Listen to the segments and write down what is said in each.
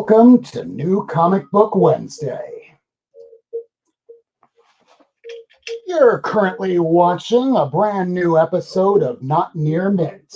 Welcome to New Comic Book Wednesday. You're currently watching a brand new episode of Not Near Mynd.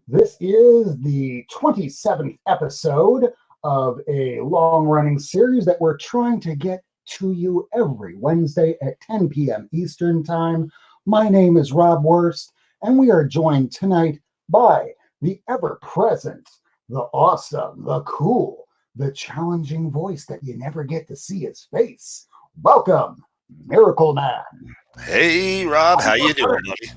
This is the 27th episode of a long-running series that we're trying to get to you every Wednesday at 10 p.m. Eastern Time. My name is Rob Wurst, and we are joined tonight by the ever-present, the awesome, the cool, the challenging voice that you never get to see his face. Welcome, Miracleman. Hey, Rob, how you doing, buddy?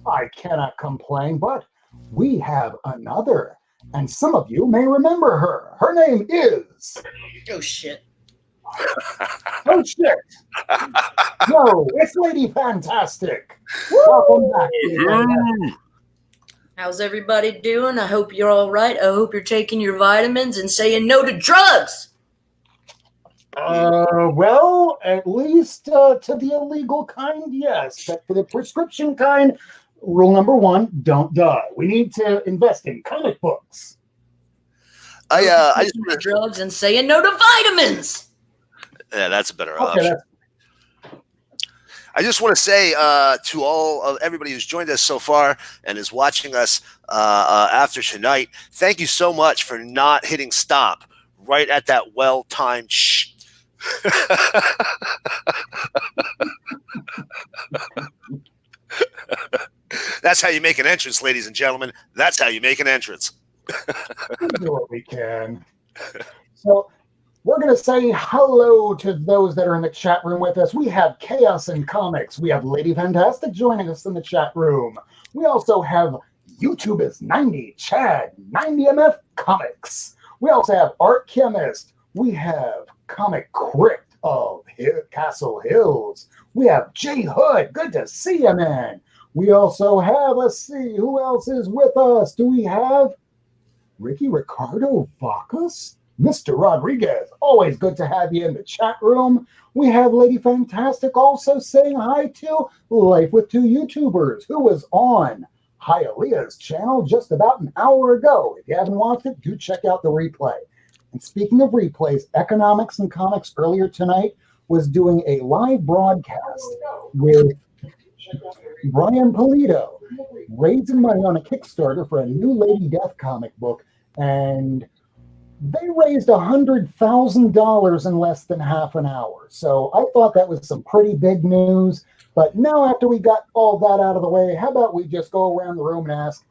I cannot complain, but we have another, and some of you may remember her. Her name is... Oh, shit. Oh, shit. No, it's Lady Fantastic. Welcome back. Lady Fantastic. How's everybody doing? I hope you're all right. I hope you're taking your vitamins and saying no to drugs. Well, at least to the illegal kind, yes. But for the prescription kind, rule number one, don't die. We need to invest in comic books. I just want drugs and saying no to vitamins. Yeah, that's a better option. I just want to say to all of everybody who's joined us so far and is watching us after tonight, thank you so much for not hitting stop right at that well-timed shh. That's how you make an entrance, ladies and gentlemen. That's how you make an entrance. We do what we can. So we're going to say hello to those that are in the chat room with us. We have Chaos in Comics. We have Lady Fantastic joining us in the chat room. We also have YouTube is 90, Chad, 90MF Comics. We also have Art Chemist. We have Comic Crypt of Castle Hills. We have Jay Hood. Good to see you, man. We also have, let's see, who else is with us? Do we have Ricky Ricardo Vacas? Mr. Rodriguez, always good to have you in the chat room. We have Lady Fantastic also saying hi to Life with Two YouTubers, who was on Hialeah's channel just about an hour ago. If you haven't watched it, do check out the replay. And speaking of replays, Economics and Comics earlier tonight was doing a live broadcast with Brian Polito, raising money on a Kickstarter for a new Lady Death comic book, and they raised $100,000 in less than half an hour. So I thought that was some pretty big news. But now after we got all that out of the way, how about we just go around the room and ask,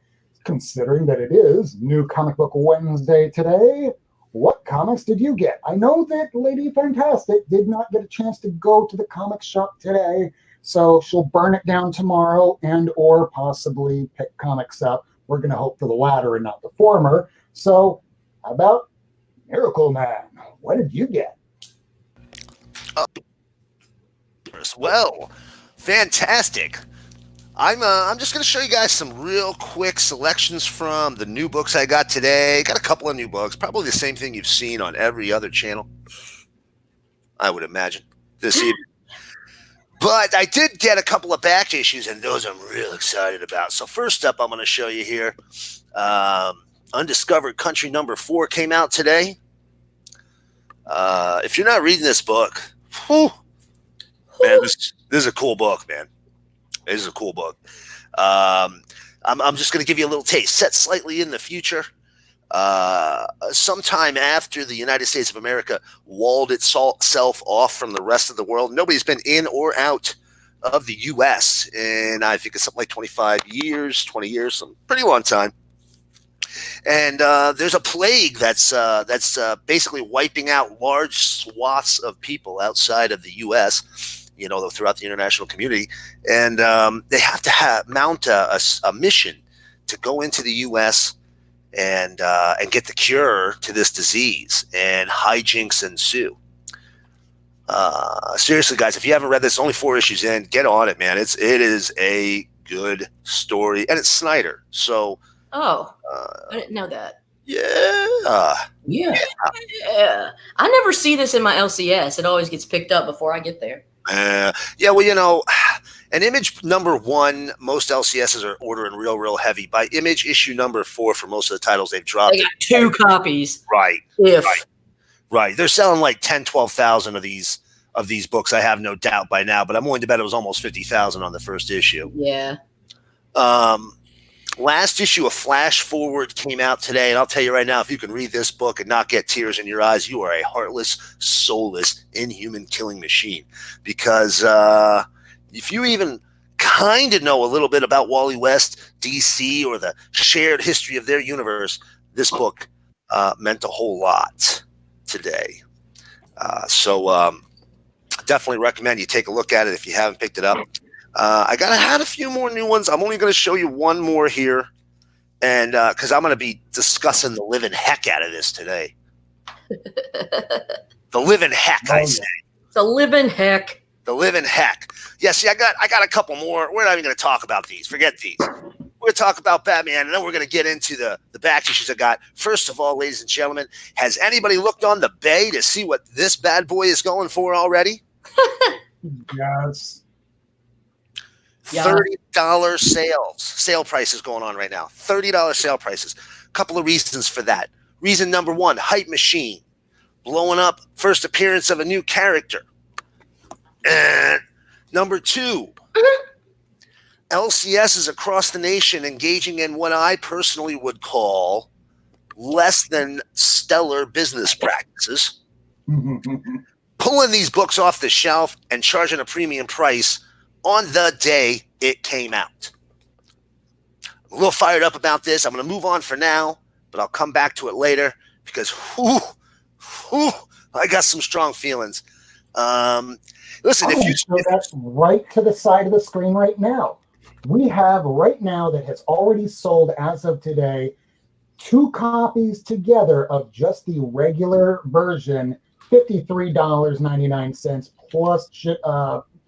considering that it is New Comic Book Wednesday today, what comics did you get? I know that Lady Fantastic did not get a chance to go to the comic shop today, so she'll burn it down tomorrow and or possibly pick comics up. We're going to hope for the latter and not the former. So how about Miracleman? What did you get? Well, fantastic. I'm just going to show you guys some real quick selections from the new books I got today. Got a couple of new books, probably the same thing you've seen on every other channel, I would imagine, this evening. But I did get a couple of back issues, and those I'm real excited about. So first up, I'm going to show you here, Undiscovered Country number 4 came out today. If you're not reading this book, man, this is a cool book, man. This is a cool book. I'm just going to give you a little taste. Set slightly in the future. Sometime after the United States of America walled itself off from the rest of the world, nobody's been in or out of the U.S. in, I think it's something like 25 years, 20 years, some pretty long time. And there's a plague that's basically wiping out large swaths of people outside of the U.S., you know, throughout the international community. And they have to mount a mission to go into the U.S. and get the cure to this disease, and hijinks ensue. Seriously, guys, if you haven't read this, only 4 issues in, get on it, man. It is a good story, and it's Snyder. So, I didn't know that. Yeah. I never see this in my LCS. It always gets picked up before I get there. Yeah, well, you know, And Image number 1, most LCSs are ordering real heavy. By Image issue number 4, for most of the titles, they've dropped. They got 2 copies. Right. If. Right. They're selling like 10, 12,000 of these books, I have no doubt by now, but I'm willing to bet it was almost 50,000 on the first issue. Yeah. Last issue of Flash Forward came out today, and I'll tell you right now, if you can read this book and not get tears in your eyes, you are a heartless, soulless, inhuman killing machine. Because if you even kind of know a little bit about Wally West, DC, or the shared history of their universe, this book meant a whole lot today. So definitely recommend you take a look at it if you haven't picked it up. I had a few more new ones. I'm only going to show you one more here, and because I'm going to be discussing the living heck out of this today. The living heck, I say. The living heck. The living heck. Yeah, see, I got a couple more. We're not even going to talk about these. Forget these. We're going to talk about Batman, and then we're going to get into the back issues I got. First of all, ladies and gentlemen, has anybody looked on the Bay to see what this bad boy is going for already? Yes. $30 sale prices going on right now. $30 sale prices. Couple of reasons for that. Reason number 1, hype machine, blowing up, first appearance of a new character. And number 2, LCSs across the nation engaging in what I personally would call less than stellar business practices, pulling these books off the shelf and charging a premium price on the day it came out. I'm a little fired up about this. I'm going to move on for now, but I'll come back to it later because I got some strong feelings. Listen, if you so that's right to the side of the screen right now. We have right now that has already sold as of today 2 copies together of just the regular version, $53.99 plus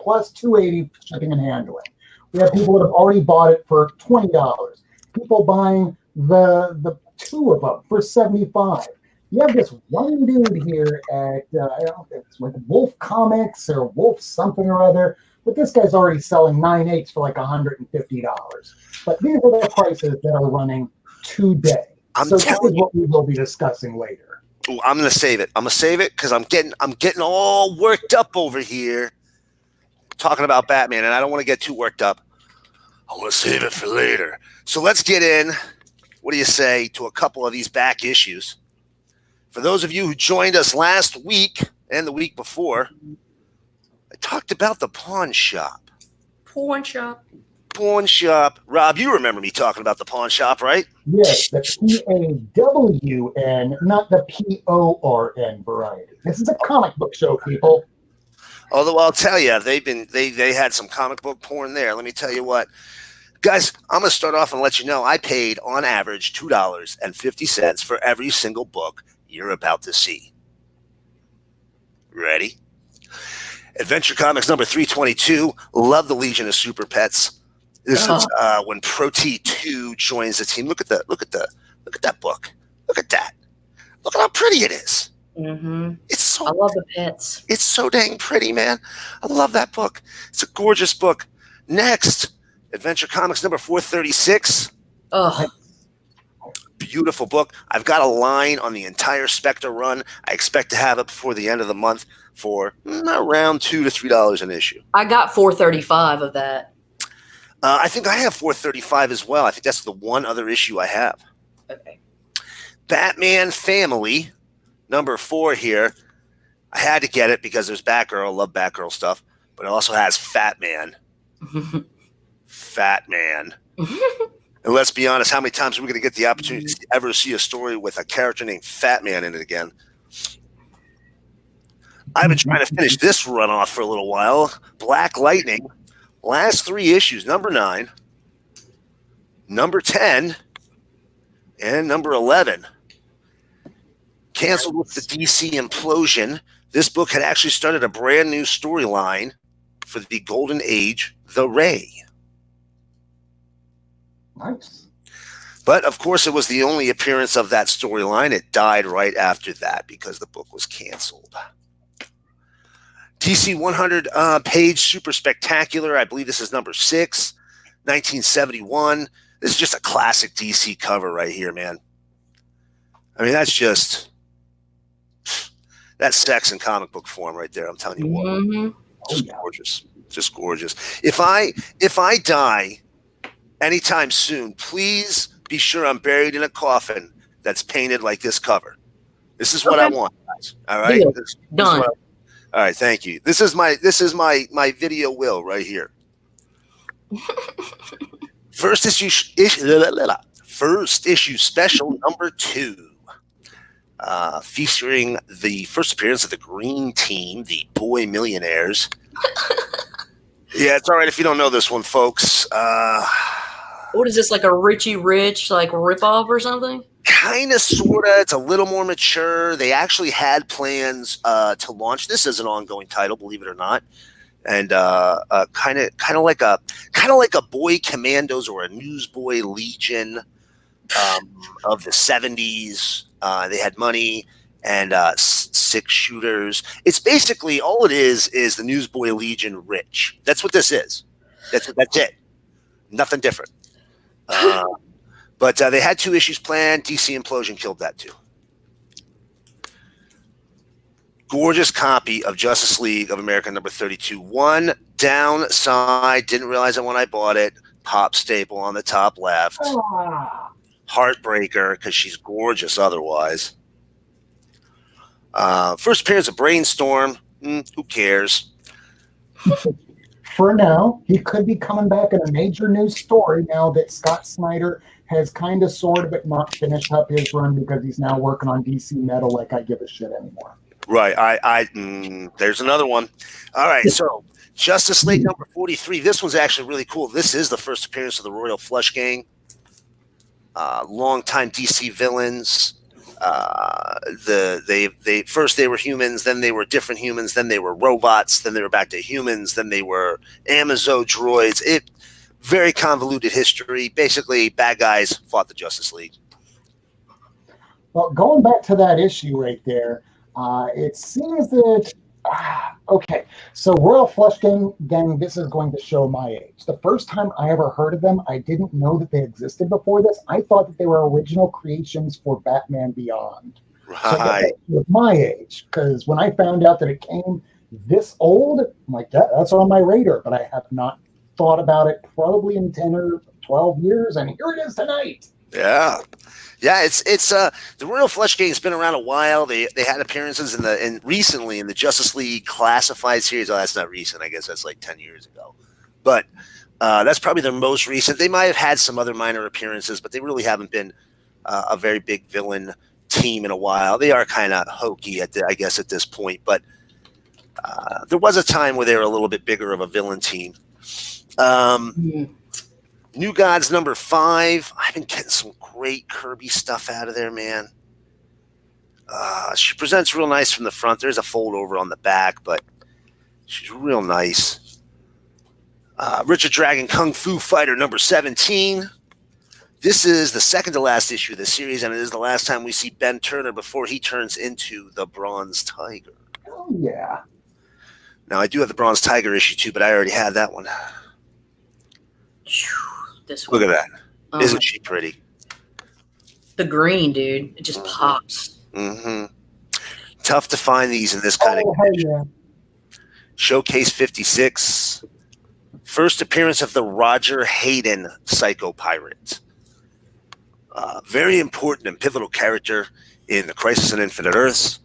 plus $2.80 shipping and handling. We have people that have already bought it for $20. People buying the 2 of them for $75. You have this one dude here at I don't know if it's like Wolf Comics or Wolf something or other, but this guy's already selling 9/8 for like $150. But these are the prices that are running today. So this is what we will be discussing later. Ooh, I'm gonna save it. I'm gonna save it because I'm getting all worked up over here talking about Batman, and I don't want to get too worked up. I want to save it for later. So let's get in, what do you say, to a couple of these back issues. For those of you who joined us last week and the week before, I talked about the pawn shop. Pawn shop. Pawn shop. Rob, you remember me talking about the pawn shop, right? Yes, the PAWN, not the PORN variety. This is a comic book show, people. Although I'll tell you, they had some comic book porn there. Let me tell you what. Guys, I'm going to start off and let you know I paid on average $2.50 for every single book you're about to see. Ready? Adventure Comics number 322. Love the Legion of Super Pets. This is when Pro T2 joins the team. Look at that book. Look at that. Look at how pretty it is. Mm-hmm. I love the pets. It's so dang pretty, man. I love that book. It's a gorgeous book. Next, Adventure Comics number 436. Oh, beautiful book. I've got a line on the entire Spectre run. I expect to have it before the end of the month for around $2 to $3 an issue. I got 435 of that. I think I have 435 as well. I think that's the one other issue I have. Okay. Batman Family number 4 here. I had to get it because there's Batgirl. I love Batgirl stuff. But it also has Fat Man. Fat Man. And let's be honest, how many times are we going to get the opportunity to ever see a story with a character named Fat Man in it again? I've been trying to finish this run off for a little while. Black Lightning. Last 3 issues, number 9, number 10, and number 11. Canceled with the DC implosion. This book had actually started a brand new storyline for the Golden Age, The Ray. Nice. But, of course, it was the only appearance of that storyline. It died right after that because the book was canceled. DC 100 page super spectacular. I believe this is number 6, 1971. This is just a classic DC cover right here, man. I mean, that's sex in comic book form right there. I'm telling you what. Mm-hmm. Just gorgeous. Just gorgeous. If I die anytime soon, please be sure I'm buried in a coffin that's painted like this cover. This is what I want, guys. All right. Done. All right. Thank you. This is my video will right here. First issue special number 2. Featuring the first appearance of the Green Team, the Boy Millionaires. Yeah, it's all right if you don't know this one, folks. What is this, like a Richie Rich like ripoff or something? Kind of, sort of. It's a little more mature. They actually had plans to launch this as an ongoing title, believe it or not, and kind of like a Boy Commandos or a Newsboy Legion of the 70s. They had money and 6 shooters. It's basically all it is the Newsboy Legion rich. That's what this is. That's it. Nothing different. But they had 2 issues planned. DC Implosion killed that too. Gorgeous copy of Justice League of America number 32. One downside, didn't realize it when I bought it. Pop staple on the top left. Heartbreaker because she's gorgeous otherwise. First appearance of Brainstorm. Who cares? For now, he could be coming back in a major news story now that Scott Snyder has kind of sort of but not finished up his run because he's now working on DC Metal like I give a shit anymore. Right. There's another one. All right. So Justice League number 43. This one's actually really cool. This is the first appearance of the Royal Flush Gang. Longtime DC villains. First they were humans, then they were different humans, then they were robots, then they were back to humans, then they were Amazo droids. Very convoluted history. Basically, bad guys fought the Justice League. Well, going back to that issue right there, it seems that okay, so Royal Flush Gang, this is going to show my age. The first time I ever heard of them, I didn't know that they existed before this. I thought that they were original creations for Batman Beyond. Right. So with my age, because when I found out that it came this old, I'm like, that's on my radar, but I have not thought about it probably in 10 or 12 years, and here it is tonight. Yeah. Yeah, it's the Royal Flush Gang has been around a while. They had appearances recently in the Justice League Classified series. Oh, that's not recent. I guess that's like 10 years ago. But that's probably their most recent. They might have had some other minor appearances, but they really haven't been a very big villain team in a while. They are kind of hokey at this point, but there was a time where they were a little bit bigger of a villain team. New Gods number 5. I've been getting some great Kirby stuff out of there, man. She presents real nice from the front. There's a fold over on the back, but she's real nice. Richard Dragon Kung Fu Fighter number 17. This is the second to last issue of the series, and it is the last time we see Ben Turner before he turns into the Bronze Tiger. Oh, yeah. Now, I do have the Bronze Tiger issue, too, but I already had that one. This one. Look at that. Isn't she pretty? The green, dude. It just pops. Mm-hmm. Tough to find these in this kind of condition. Yeah. Showcase 56. First appearance of the Roger Hayden Psycho Pirate. Very important and pivotal character in the Crisis on Infinite Earths.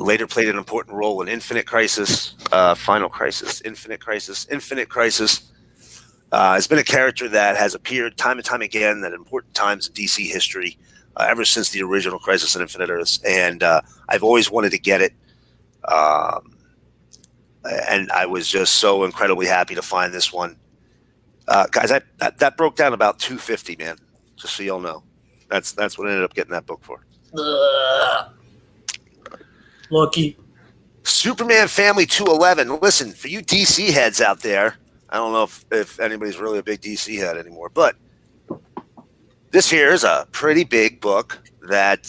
Later played an important role in Infinite Crisis, Final Crisis, Infinite Crisis. Has been a character that has appeared time and time again at important times in DC history, ever since the original Crisis on Infinite Earths, and I've always wanted to get it, and I was just so incredibly happy to find this one, guys. That broke down about $250, man. Just so y'all know, that's what I ended up getting that book for. Lucky. Superman Family 211. Listen, for you DC heads out there. I don't know if anybody's really a big DC head anymore, but this here is a pretty big book that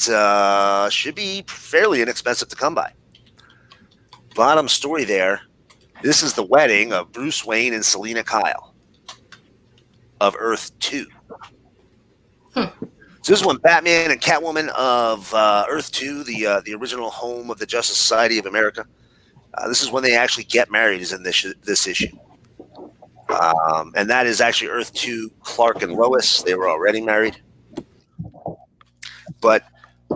should be fairly inexpensive to come by. bottom story there. This is the wedding of Bruce Wayne and Selena Kyle of Earth 2. So this is when Batman and Catwoman of Earth 2, the original home of the Justice Society of America, this is when they actually get married, is in this issue. And that is actually Earth 2, Clark and Lois. They were already married. But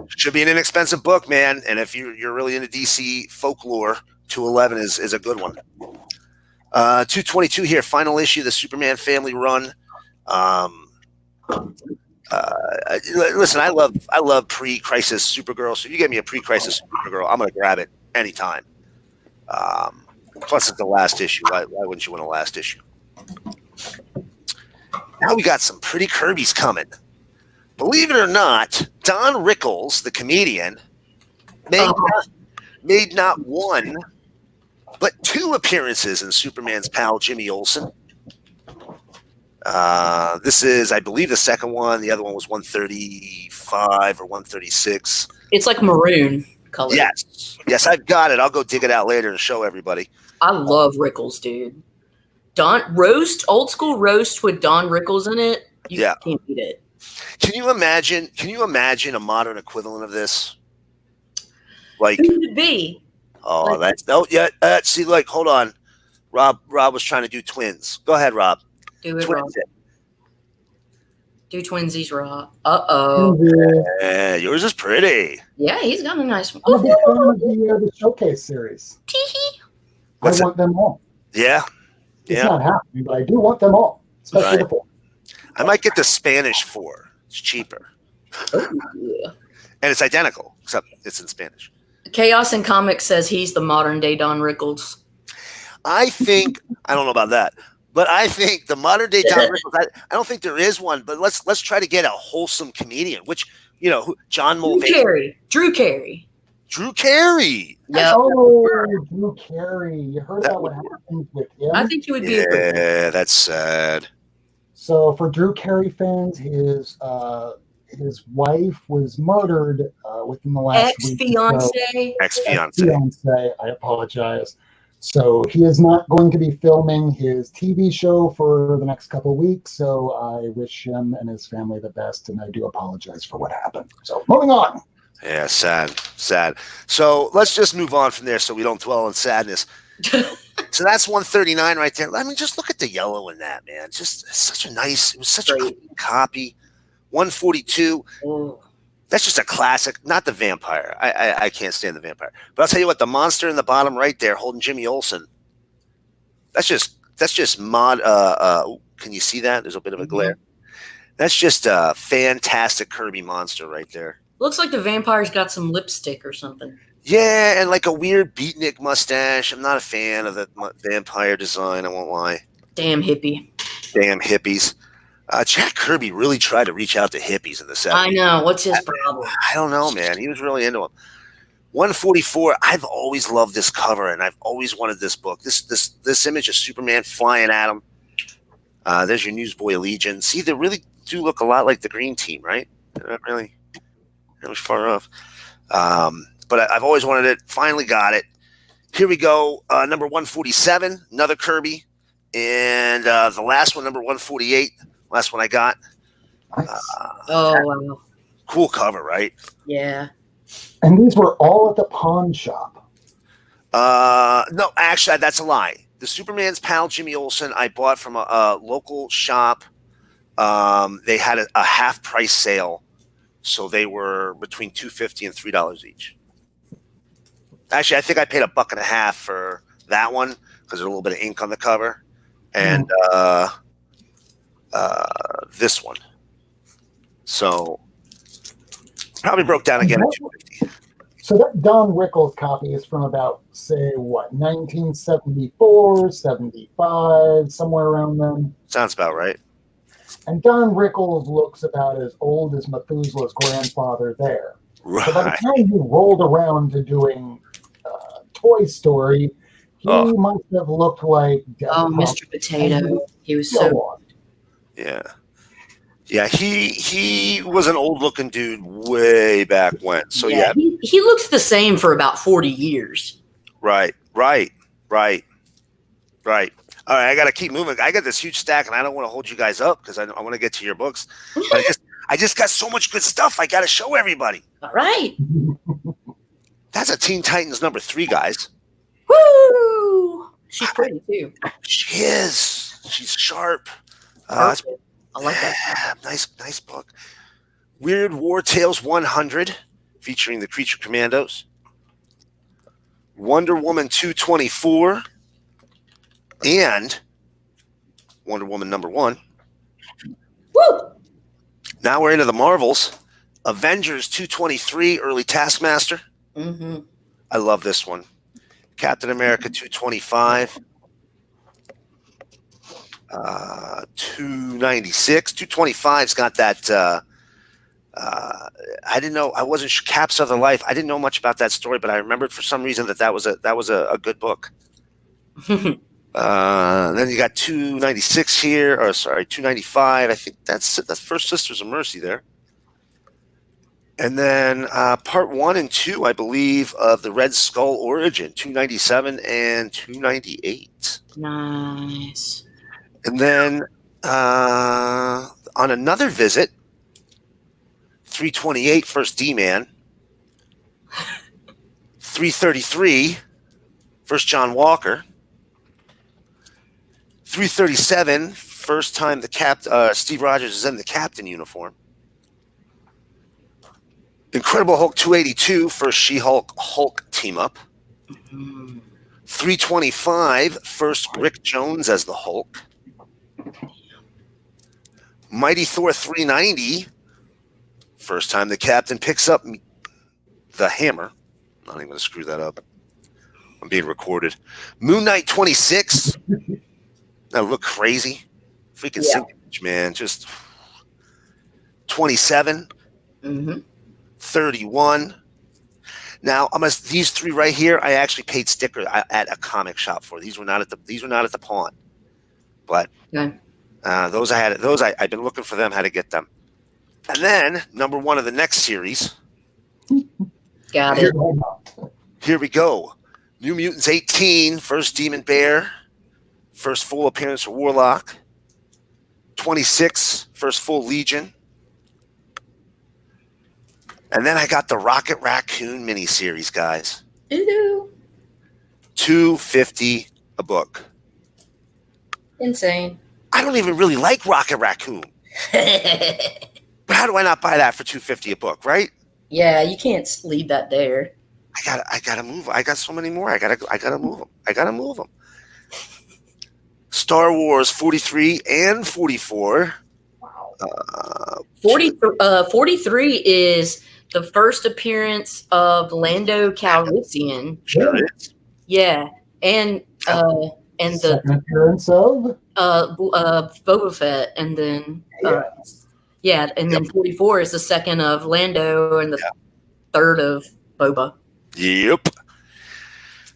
should be an inexpensive book, man. And if you're really into DC folklore, 211 is a good one. 222 here, final issue, the Superman family run. Listen, I love pre-crisis Supergirl. So you give me a pre-crisis Supergirl, I'm gonna grab it anytime. Plus, it's the last issue. Why wouldn't you want a last issue? Now we got some pretty Kirby's coming. Believe it or not, Don Rickles, the comedian, made not one, but 2 appearances in Superman's pal Jimmy Olsen. This is, I believe, the second one. The other one was 135 or 136. It's like maroon color. Yes, I've got it. I'll go dig it out later and show everybody. I love Rickles, dude. Old school roast with Don Rickles in it. You can't beat it. Can you imagine a modern equivalent of this? Like, who would it be? Oh, see, like, hold on. Rob was trying to do twins. Go ahead, Rob. Do it, Twins Rob. Do twinsies, Rob. Uh-oh. Yeah, yours is pretty. Yeah, he's got a nice one. I'm a big fan of the Showcase series. I want them all. Yeah. It's not happening, but I do want them all, especially the 4. I might get the Spanish 4. It's cheaper. Oh, yeah. And it's identical, except it's in Spanish. Chaos in Comics says he's the modern day Don Rickles. I don't know about that, but I think the modern day Don Rickles, I don't think there is one, but let's try to get a wholesome comedian, which, John Mulvaney. Drew Carey. Drew Carey. Yep. Oh, Drew Carey. You heard about what happened with him? I think he would be Yeah, that's sad. So for Drew Carey fans, his wife was murdered within the last ex-fiance. Ex-fiance. I apologize. So he is not going to be filming his TV show for the next couple of weeks. So I wish him and his family the best, and I do apologize for what happened. So moving on. Yeah, sad. So let's just move on from there so we don't dwell on sadness. So that's 139 right there. I mean, just look at the yellow in that, man. It was such a clean copy. 142. Oh. That's just a classic. Not the vampire. I can't stand the vampire. But I'll tell you what, the monster in the bottom right there holding Jimmy Olsen. That's just mod. Can you see that? There's a bit of a glare. That's just a fantastic Kirby monster right there. Looks like the vampire's got some lipstick or something. Yeah, and like a weird beatnik mustache. I'm not a fan of the vampire design, I won't lie. Damn hippie. Damn hippies. Jack Kirby really tried to reach out to hippies in the 70s. I know. What's his problem? I don't know, man. He was really into them. 144, I've always loved this cover, and I've always wanted this book. This image of Superman flying at him. There's your Newsboy Legion. See, they really do look a lot like the Green Team, right? They're not really far off. But I've always wanted it. Finally got it. Here we go. Number 147, another Kirby. And the last one, number 148, last one I got. Wow. Cool cover, right? Yeah. And these were all at the pawn shop. No, actually, that's a lie. The Superman's pal, Jimmy Olsen, I bought from a local shop. They had a half price sale. So they were between $2.50 and $3 each. Actually, I think I paid $1.50 for that one because there's a little bit of ink on the cover, and this one. So probably broke down again at $2.50. So that Don Rickles copy is from about, say, what, 1974, 75, somewhere around then. Sounds about right. And Don Rickles looks about as old as Methuselah's grandfather there. Right. So by the time he rolled around to doing Toy Story, he must have looked like Mr. Potato. He was so. Yeah. Yeah, he was an old looking dude way back when. So yeah. He looked the same for about 40 years. Right. Right. All right, I got to keep moving. I got this huge stack, and I don't want to hold you guys up because I want to get to your books. But I just got so much good stuff. I got to show everybody. All right. That's a Teen Titans number 3, guys. Woo! She's pretty too. She is. She's sharp. I like that. Nice book. Weird War Tales 100, featuring the Creature Commandos. Wonder Woman 224. And Wonder Woman number 1. Woo! Now we're into the Marvels. Avengers 223, early Taskmaster. Mm-hmm. I love this one. Captain America 225. 296. 225's got that. I didn't know. I wasn't sure. Cap's Other Life. I didn't know much about that story, but I remembered for some reason that was a good book. Then you got 296 here, or sorry, 295. I think that's First Sisters of Mercy there. And then part 1 and 2, I believe, of the Red Skull Origin, 297 and 298. Nice. And then on another visit, 328, First D-Man. 333, First John Walker. 337, first time Steve Rogers is in the captain uniform. Incredible Hulk 282, first She-Hulk Hulk team up. 325, first Rick Jones as the Hulk. Mighty Thor 390, first time the captain picks up the hammer. I'm not even going to screw that up. I'm being recorded. Moon Knight 26. That look crazy. Freaking signage, man. Just 27. 31. Now, these 3 right here, I actually paid sticker at a comic shop for. These were not at the pawn. But those I've been looking for them, how to get them. And then number 1 of the next series. Got it. Here we go. New Mutants 18, first Demon Bear. First full appearance for Warlock. 26, first full Legion. And then I got the Rocket Raccoon miniseries, guys. Ooh. $250 a book. Insane. I don't even really like Rocket Raccoon. But how do I not buy that for $250 a book, right? Yeah, you can't leave that there. I gotta move. I got so many more. I gotta move them. Star Wars 43 and 44. Wow. 43 is the first appearance of Lando Calrissian. Sure is. Yeah, and the second appearance of Boba Fett, and then and then 44 is the second of Lando, and the third of Boba. Yep.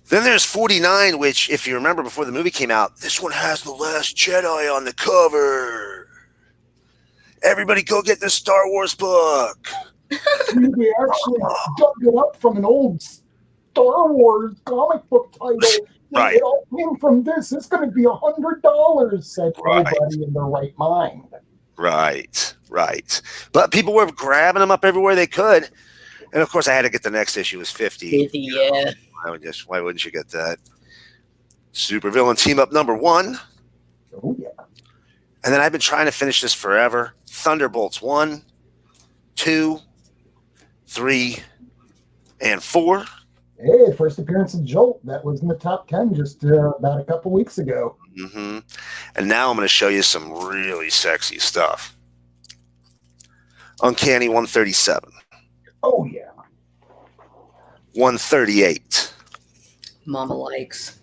Then there's 49, which, if you remember before the movie came out, this one has The Last Jedi on the cover. Everybody go get this Star Wars book. They actually dug it up from an old Star Wars comic book title. Right. It all came from this. It's going to be $100, said everybody in their right mind. Right. But people were grabbing them up everywhere they could. And, of course, I had to get the next issue. It was 50. Yeah. Why wouldn't you get that? Supervillain Team Up number 1. Oh, yeah. And then I've been trying to finish this forever. Thunderbolts 1, 2, 3, and 4. Hey, first appearance of Jolt. That was in the top 10 just about a couple weeks ago. Mm-hmm. And now I'm going to show you some really sexy stuff. Uncanny 137. Oh, yeah. 138. Mama likes.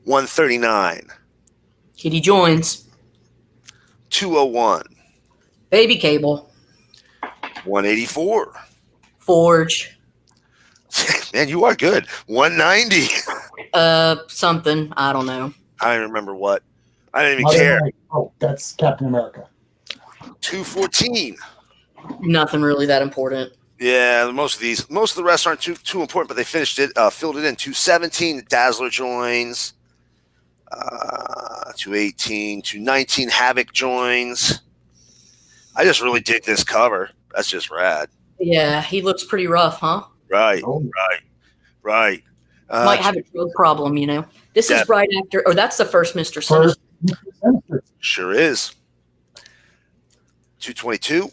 139. Kitty joins. 201. Baby Cable. 184. Forge. Man, you are good. 190. Something. I don't know. I don't remember what. I didn't even care. Oh, that's Captain America. 214. Nothing really that important. Yeah, most of the rest aren't too important, but they filled it in. 217, Dazzler joins. 218, 219, Havoc joins. I just really dig this cover. That's just rad. Yeah, he looks pretty rough, huh? Right, Oh. right. Might have a drug problem, you know. This is right after, that's the first Mr. Sinister. Sure is. 222.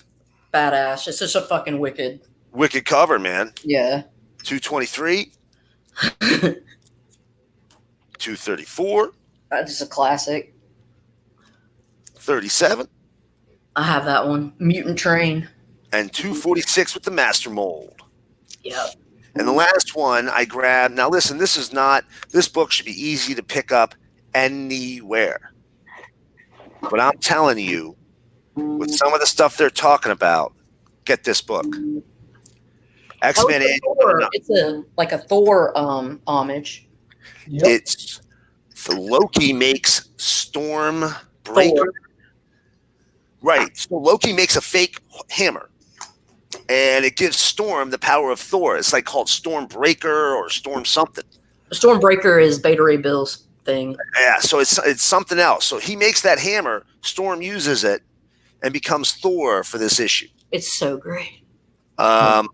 Badass. It's just a fucking wicked cover, man. Yeah. 223. 234. That's a classic. 37. I have that one. Mutant Train. And 246 with the Master Mold. Yep. And the last one I grabbed. Now listen, this book should be easy to pick up anywhere. But I'm telling you, with some of the stuff they're talking about, get this book. X-Men. It's like a Thor homage. Yep. It's the Loki makes Stormbreaker. Thor. Right. So Loki makes a fake hammer. And it gives Storm the power of Thor. It's like called Stormbreaker or Storm something. Stormbreaker is Beta Ray Bill's thing. Yeah, so it's something else. So he makes that hammer, Storm uses it, and becomes Thor for this issue. It's so great.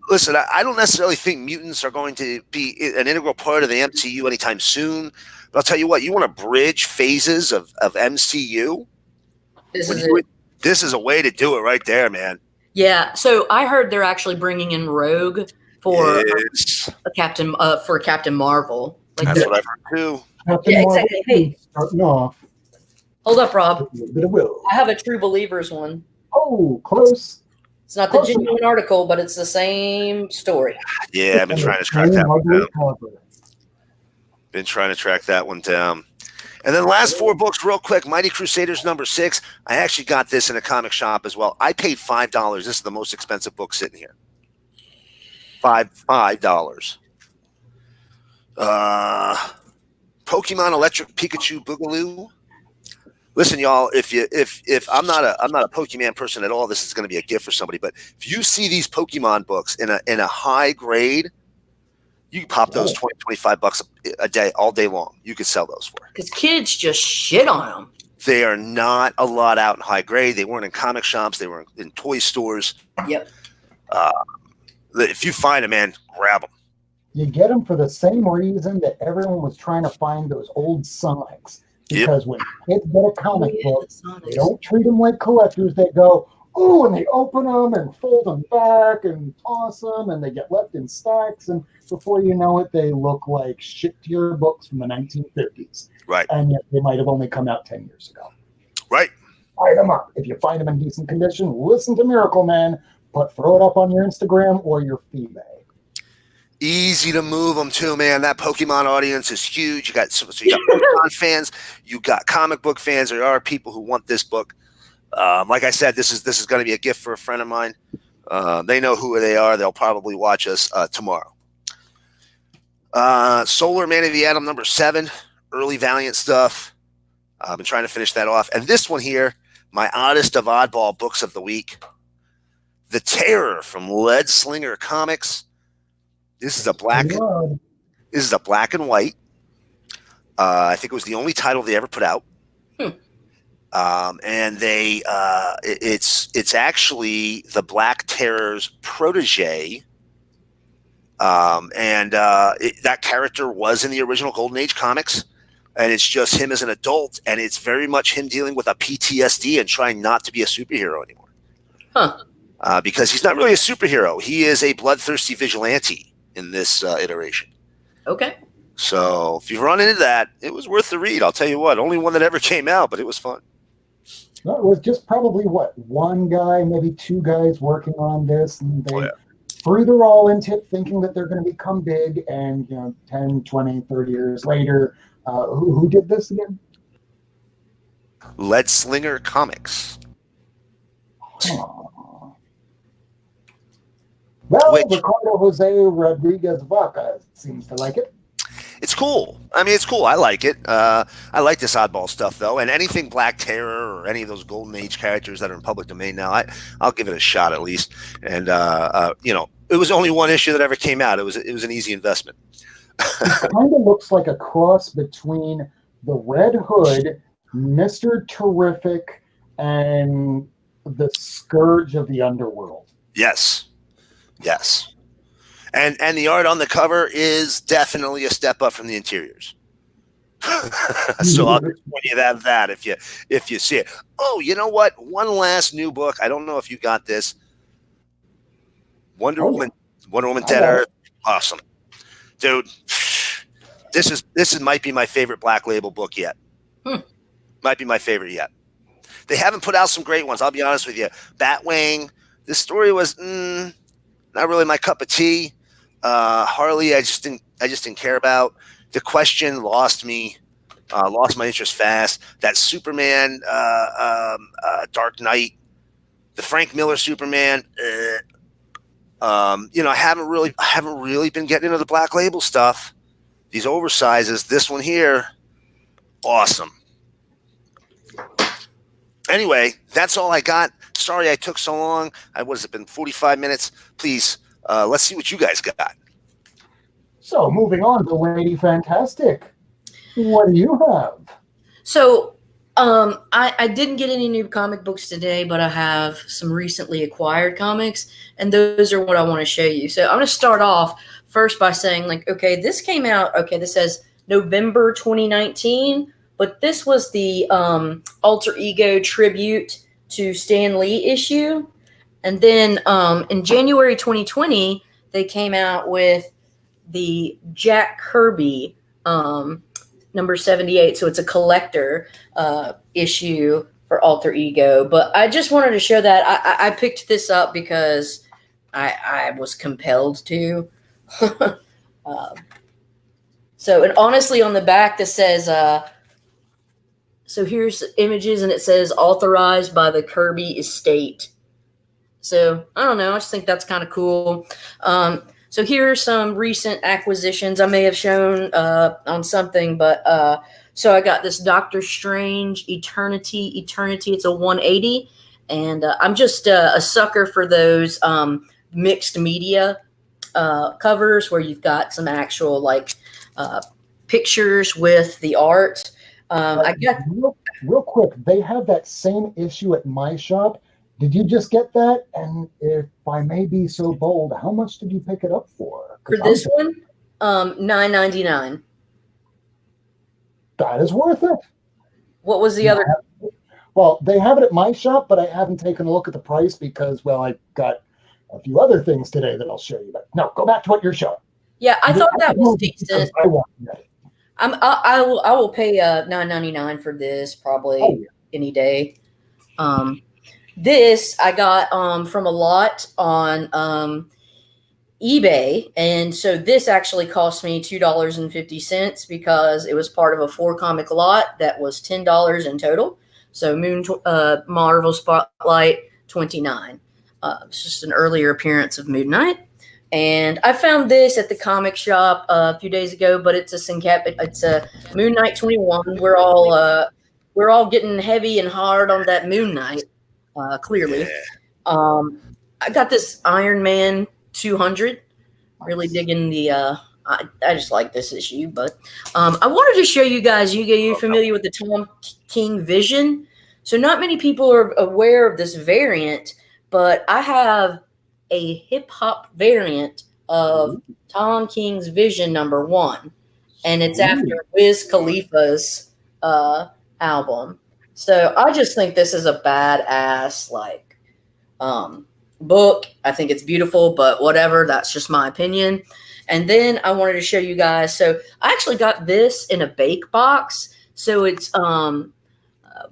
Listen, I don't necessarily think mutants are going to be an integral part of the MCU anytime soon. But I'll tell you what, you want to bridge phases of MCU? This is a way to do it right there, man. Yeah, so I heard they're actually bringing in Rogue for Captain Marvel. Like that's what I've heard too. Yeah, exactly. Hey, starting off. Hold up, Rob. A bit of will. I have a True Believers one. Oh, close. It's not the genuine article, but it's the same story. Yeah, I've been trying to track that one down. Been trying to track that one down. And then the last 4 books, real quick. Mighty Crusaders #6. I actually got this in a comic shop as well. I paid $5. This is the most expensive book sitting here. $5. Pokemon Electric Pikachu Boogaloo. Listen, y'all. If I'm not a Pokemon person at all, this is going to be a gift for somebody. But if you see these Pokemon books in a high grade, you can pop those $20-$25 a day, all day long. You can sell those for. Because kids just shit on them. They are not a lot out in high grade. They weren't in comic shops. They were in toy stores. Yep. If you find them, man, grab them. You get them for the same reason that everyone was trying to find those old Sonics. Because when kids get a comic book, they don't treat them like collectors. They go, ooh, and they open them and fold them back and toss them, and they get left in stacks. And before you know it, they look like shit-tier books from the 1950s. Right. And yet they might have only come out 10 years ago. Right. Buy them up. If you find them in decent condition, listen to Miracleman, but throw it up on your Instagram or your eBay. Easy to move them too, man. That Pokemon audience is huge. You got Pokemon fans, you got comic book fans. There are people who want this book. Like I said, this is going to be a gift for a friend of mine. They know who they are. They'll probably watch us tomorrow. Solar Man of the Atom #7, early Valiant stuff. I've been trying to finish that off. And this one here, my oddest of oddball books of the week, The Terror from Lead Slinger Comics. This is a black and white. I think it was the only title they ever put out. And it's actually the Black Terror's protege. That character was in the original Golden Age comics, and it's just him as an adult, and it's very much him dealing with a PTSD and trying not to be a superhero anymore. Because he's not really a superhero. He is a bloodthirsty vigilante in this iteration. Okay. So if you run into that, it was worth the read. I'll tell you what, only one that ever came out, but it was fun. No, it was just probably one guy, maybe 2 guys working on this, and they threw their all into it, thinking that they're going to become big. And 10, 20, 30 years later, who did this again? Lead Slinger Comics. Well, Ricardo Jose Rodriguez Vaca seems to like it. It's cool. I mean, it's cool. I like it. I like this oddball stuff, though. And anything Black Terror or any of those Golden Age characters that are in public domain now, I'll give it a shot at least. And it was only one issue that ever came out. It was an easy investment. It kind of looks like a cross between the Red Hood, Mr. Terrific, and the Scourge of the Underworld. Yes. And the art on the cover is definitely a step up from the interiors. So I'll just point you that if you see it. Oh, you know what? One last new book. I don't know if you got this. Wonder Woman Dead Earth. Awesome. Dude, this might be my favorite Black Label book yet. Might be my favorite yet. They haven't put out some great ones, I'll be honest with you. Batwing, this story was not really my cup of tea. Harley, I just didn't care about. The Question lost my interest fast. That Superman, Dark Knight, the Frank Miller Superman. I haven't really been getting into the Black Label stuff. These oversizes. This one here, awesome. Anyway, that's all I got. Sorry I took so long. What has it been, 45 minutes? Please, let's see what you guys got. So, moving on to Lady Fantastic. What do you have? So, I didn't get any new comic books today, but I have some recently acquired comics, and those are what I want to show you. So, I'm going to start off first by saying, okay, this came out, this says November 2019, but this was the Alter Ego tribute to Stan Lee issue. And then in January 2020, they came out with the Jack Kirby number 78. So it's a collector issue for Alter Ego. But I just wanted to show that. I picked this up because I was compelled to. And honestly, on the back, this says... So here's images, and it says authorized by the Kirby estate. So I don't know. I just think that's kind of cool. So here are some recent acquisitions I may have shown on something, but so I got this Doctor Strange Eternity. It's a 180, and I'm just a sucker for those mixed media covers where you've got some actual pictures with the art. I got real quick. They have that same issue at my shop. Did you just get that? And if I may be so bold, how much did you pick it up for? For this one, $9.99. That is worth it. What was the other? Well, they have it at my shop, but I haven't taken a look at the price because, I got a few other things today that I'll show you. But no, go back to what you're showing. Yeah, I thought that was decent. I want it. I will pay $9.99 for this probably any day. This I got from a lot on eBay, and so this actually cost me $2.50 because it was part of a 4-comic lot that was $10 in total. So Marvel Spotlight $29. It's just an earlier appearance of Moon Knight. And I found this at the comic shop a few days ago, but it's a Moon Knight 21. We're all getting heavy and hard on that Moon Knight, clearly. I got this Iron Man 200. Really digging the. I just like this issue, but I wanted to show you guys. You familiar with the Tom King Vision? So not many people are aware of this variant, but I have a hip-hop variant of Tom King's Vision #1, and it's after Wiz Khalifa's album. So I just think this is a badass book. I think it's beautiful, but whatever, that's just my opinion. And then I wanted to show you guys, so I actually got this in a bake box. So it's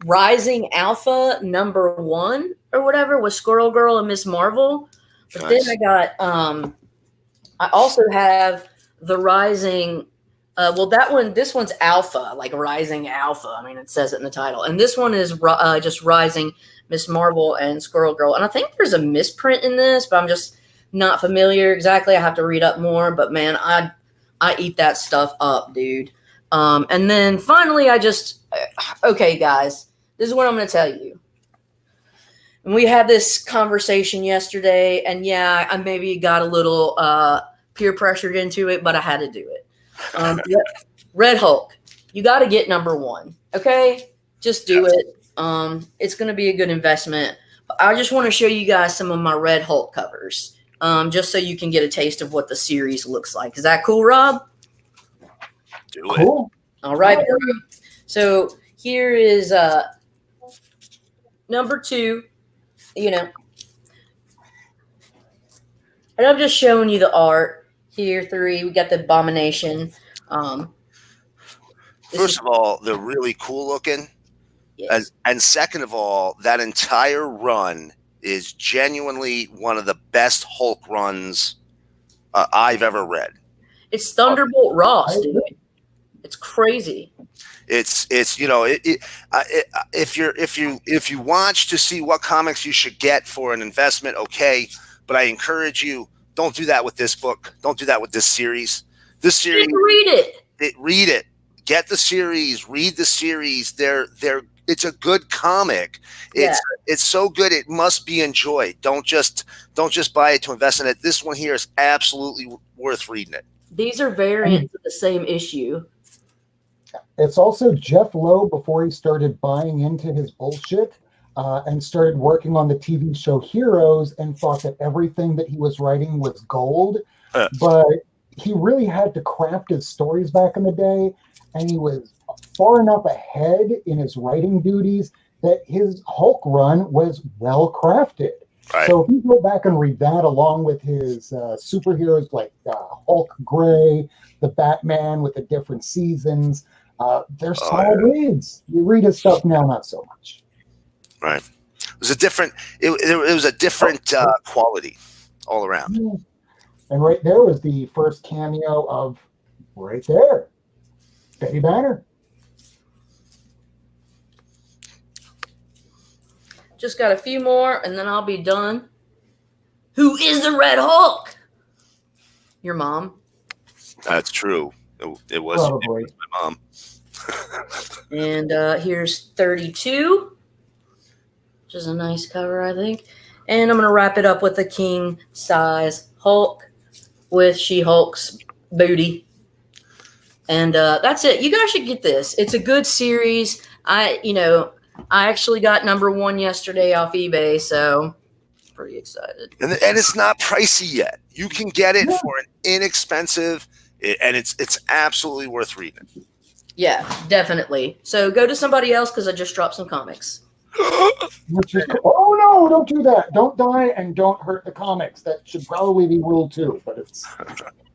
Rising Alpha #1 or whatever with Squirrel Girl and Miss Marvel. But nice. Then I got, I also have the Rising, this one's Alpha, like Rising Alpha. I mean, it says it in the title. And this one is just Rising Miss Marvel and Squirrel Girl. And I think there's a misprint in this, but I'm just not familiar exactly. I have to read up more. But man, I I eat that stuff up, dude. And then finally, okay, guys, this is what I'm going to tell you. And we had this conversation yesterday, and yeah, I maybe got a little peer pressured into it, but I had to do it. Red Hulk, you got to get number 1, okay? Just do it. It's going to be a good investment. But I just want to show you guys some of my Red Hulk covers, just so you can get a taste of what the series looks like. Is that cool, Rob? Do Cool. it. All right, bro. So here is number 2, you know. And I'm just showing you the art. Here, 3, we got the Abomination. First of all, they're really cool looking. Yes. And second of all, that entire run is genuinely one of the best Hulk runs I've ever read. It's Thunderbolt Ross, dude. It's crazy. It's if you watch to see what comics you should get for an investment, okay. But I encourage you, don't do that with this book. Don't do that with this series. This series, read it. Read it. Get the series. Read the series. It's a good comic. It's so good it must be enjoyed. Don't just buy it to invest in it. This one here is absolutely worth reading it. These are variants of the same issue. It's also Jeff Lowe before he started buying into his bullshit and started working on the TV show Heroes and thought that everything that he was writing was gold. But he really had to craft his stories back in the day, and he was far enough ahead in his writing duties that his Hulk run was well crafted. Right. So if you go back and read that along with his superheroes like Hulk Gray, the Batman with the different seasons, they're solid reads. You read his stuff now, not so much. Right. It was a different quality all around. Yeah. And right there was the first cameo of right there, Betty Banner. Just got a few more, and then I'll be done. Who is the Red Hulk? Your mom. That's true. It was Probably. my mom. And here's 32, which is a nice cover, I think. And I'm going to wrap it up with a king size Hulk with She-Hulk's booty. And that's it. You guys should get this. It's a good series. I actually got number 1 yesterday off eBay, so I'm pretty excited. And it's not pricey yet. You can get it for an inexpensive, and it's absolutely worth reading. Yeah, definitely. So go to somebody else because I just dropped some comics. Oh no, don't do that. Don't die and don't hurt the comics. That should probably be rule 2, but it's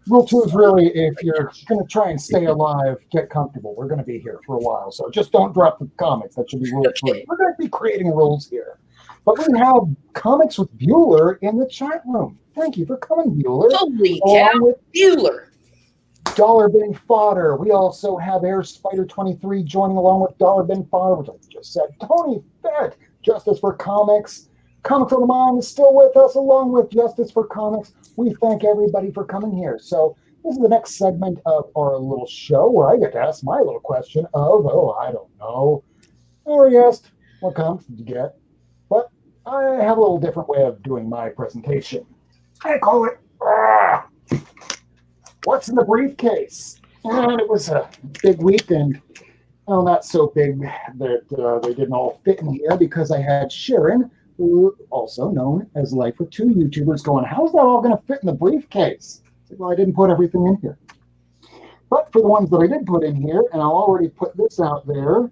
rule 2 is really if you're going to try and stay alive, get comfortable. We're going to be here for a while, so just don't drop the comics. That should be rule 3. We're going to be creating rules here. But we have Comics with Bueller in the chat room. Thank you for coming, Bueller. Holy cow, Bueller. Dollar Bin Fodder. We also have Air Spider 23 joining along with Dollar Bin Fodder, which I just said. Tony Fett, Justice for Comics. Comics on the Mind is still with us along with Justice for Comics. We thank everybody for coming here. So this is the next segment of our little show where I get to ask my little question of, I don't know. I already asked, what comics did you get? But I have a little different way of doing my presentation. I call it, what's in the briefcase? And it was a big weekend. Well, not so big that they didn't all fit in here because I had Sharon, who also known as Life with 2 YouTubers, going, how's that all going to fit in the briefcase? I said, well, I didn't put everything in here. But for the ones that I did put in here, and I'll already put this out there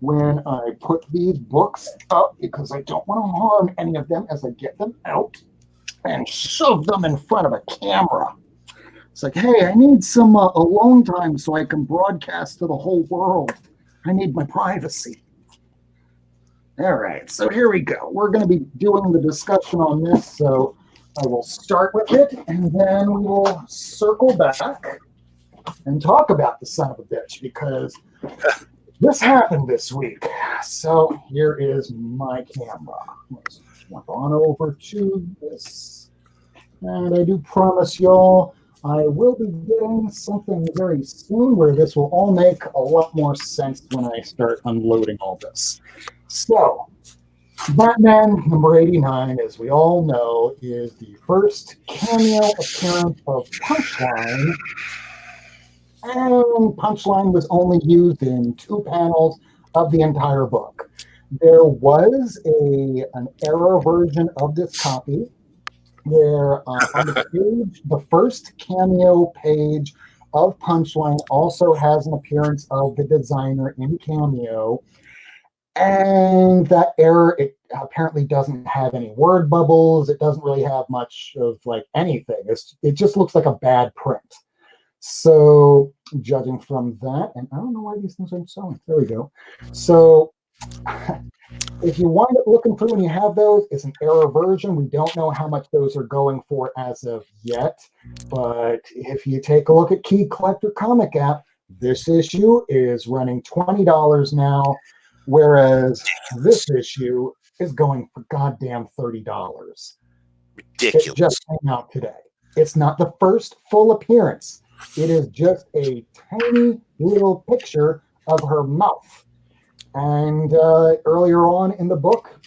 when I put these books up because I don't want to harm any of them as I get them out and shove them in front of a camera. It's like, hey, I need some alone time so I can broadcast to the whole world. I need my privacy. All right, so here we go. We're going to be doing the discussion on this, so I will start with it, and then we will circle back and talk about the son of a bitch, because this happened this week. So here is my camera. Let's jump on over to this. And I do promise y'all, I will be getting something very soon where this will all make a lot more sense when I start unloading all this. So, Batman number 89, as we all know, is the first cameo appearance of Punchline. And Punchline was only used in 2 panels of the entire book. There was an error version of this copy where on the page, the first cameo page of Punchline also has an appearance of the designer in cameo. And that error, it apparently doesn't have any word bubbles. It doesn't really have much of like anything. It just looks like a bad print. So judging from that, and I don't know why these things aren't showing. There we go. So if you wind up looking through and you have those, it's an error version. We don't know how much those are going for as of yet. But if you take a look at Key Collector Comic app, this issue is running $20 now, whereas this issue is going for goddamn $30. Ridiculous. It just came out today. It's not the first full appearance. It is just a tiny little picture of her mouth. And earlier on in the book,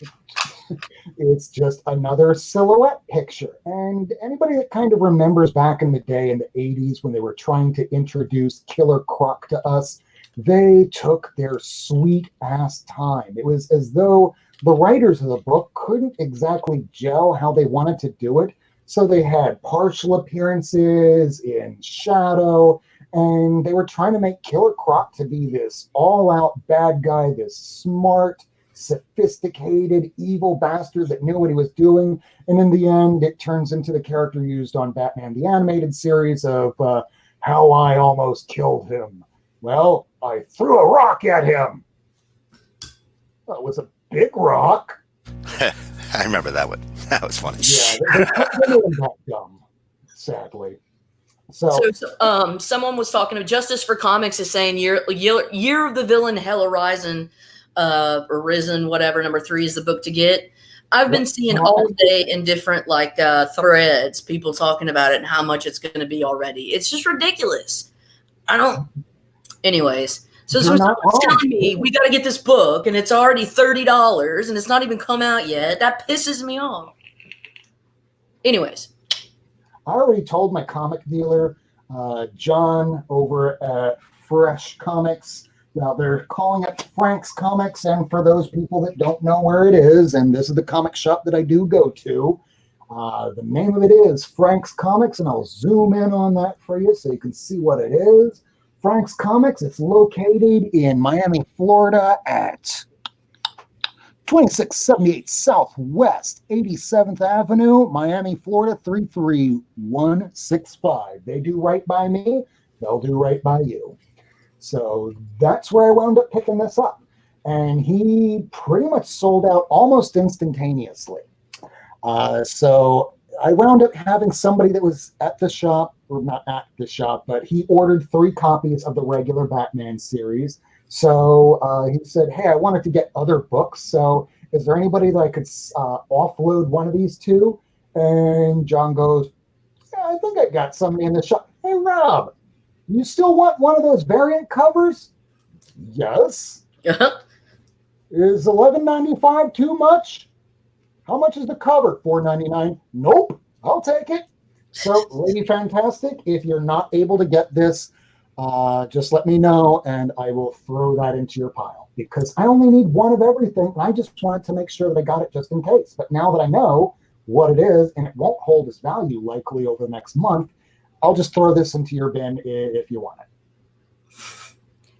it's just another silhouette picture. And anybody that kind of remembers back in the day in the 80s when they were trying to introduce Killer Croc to us, they took their sweet ass time. It was as though the writers of the book couldn't exactly gel how they wanted to do it. So they had partial appearances in shadow, and they were trying to make Killer Croc to be this all-out bad guy, this smart, sophisticated, evil bastard that knew what he was doing. And in the end, it turns into the character used on Batman the Animated Series of how I almost killed him. Well, I threw a rock at him. Well, it was a big rock. I remember that one. That was funny. Yeah, they couldn't that dumb, sadly. So someone was talking of Justice for Comics is saying year of the Villain Hell Horizon, Arisen, whatever, number 3 is the book to get. I've been seeing all day in different threads, people talking about it and how much it's going to be already. It's just ridiculous. Anyways. So someone's telling me we got to get this book and it's already $30 and it's not even come out yet. That pisses me off. Anyways. I already told my comic dealer, John, over at Fresh Comics. Now they're calling it Frank's Comics, and for those people that don't know where it is, and this is the comic shop that I do go to, the name of it is Frank's Comics, and I'll zoom in on that for you so you can see what it is. Frank's Comics, it's located in Miami, Florida at 2678 Southwest 87th Avenue, Miami, Florida 33165. They do right by me. They'll do right by you. So that's where I wound up picking this up. And he pretty much sold out almost instantaneously. So I wound up having somebody that was at the shop, or not at the shop, but he ordered 3 copies of the regular Batman series. So he said, hey, I wanted to get other books. So is there anybody that I could offload one of these to? And John goes, yeah, I think I got somebody in the shop. Hey, Rob, you still want one of those variant covers? Yes. Is $11.95 too much? How much is the cover? $4.99. Nope. I'll take it. So, Lady Fantastic, if you're not able to get this, just let me know and I will throw that into your pile because I only need one of everything. And I just wanted to make sure that I got it just in case. But now that I know what it is and it won't hold its value likely over the next month, I'll just throw this into your bin if you want it.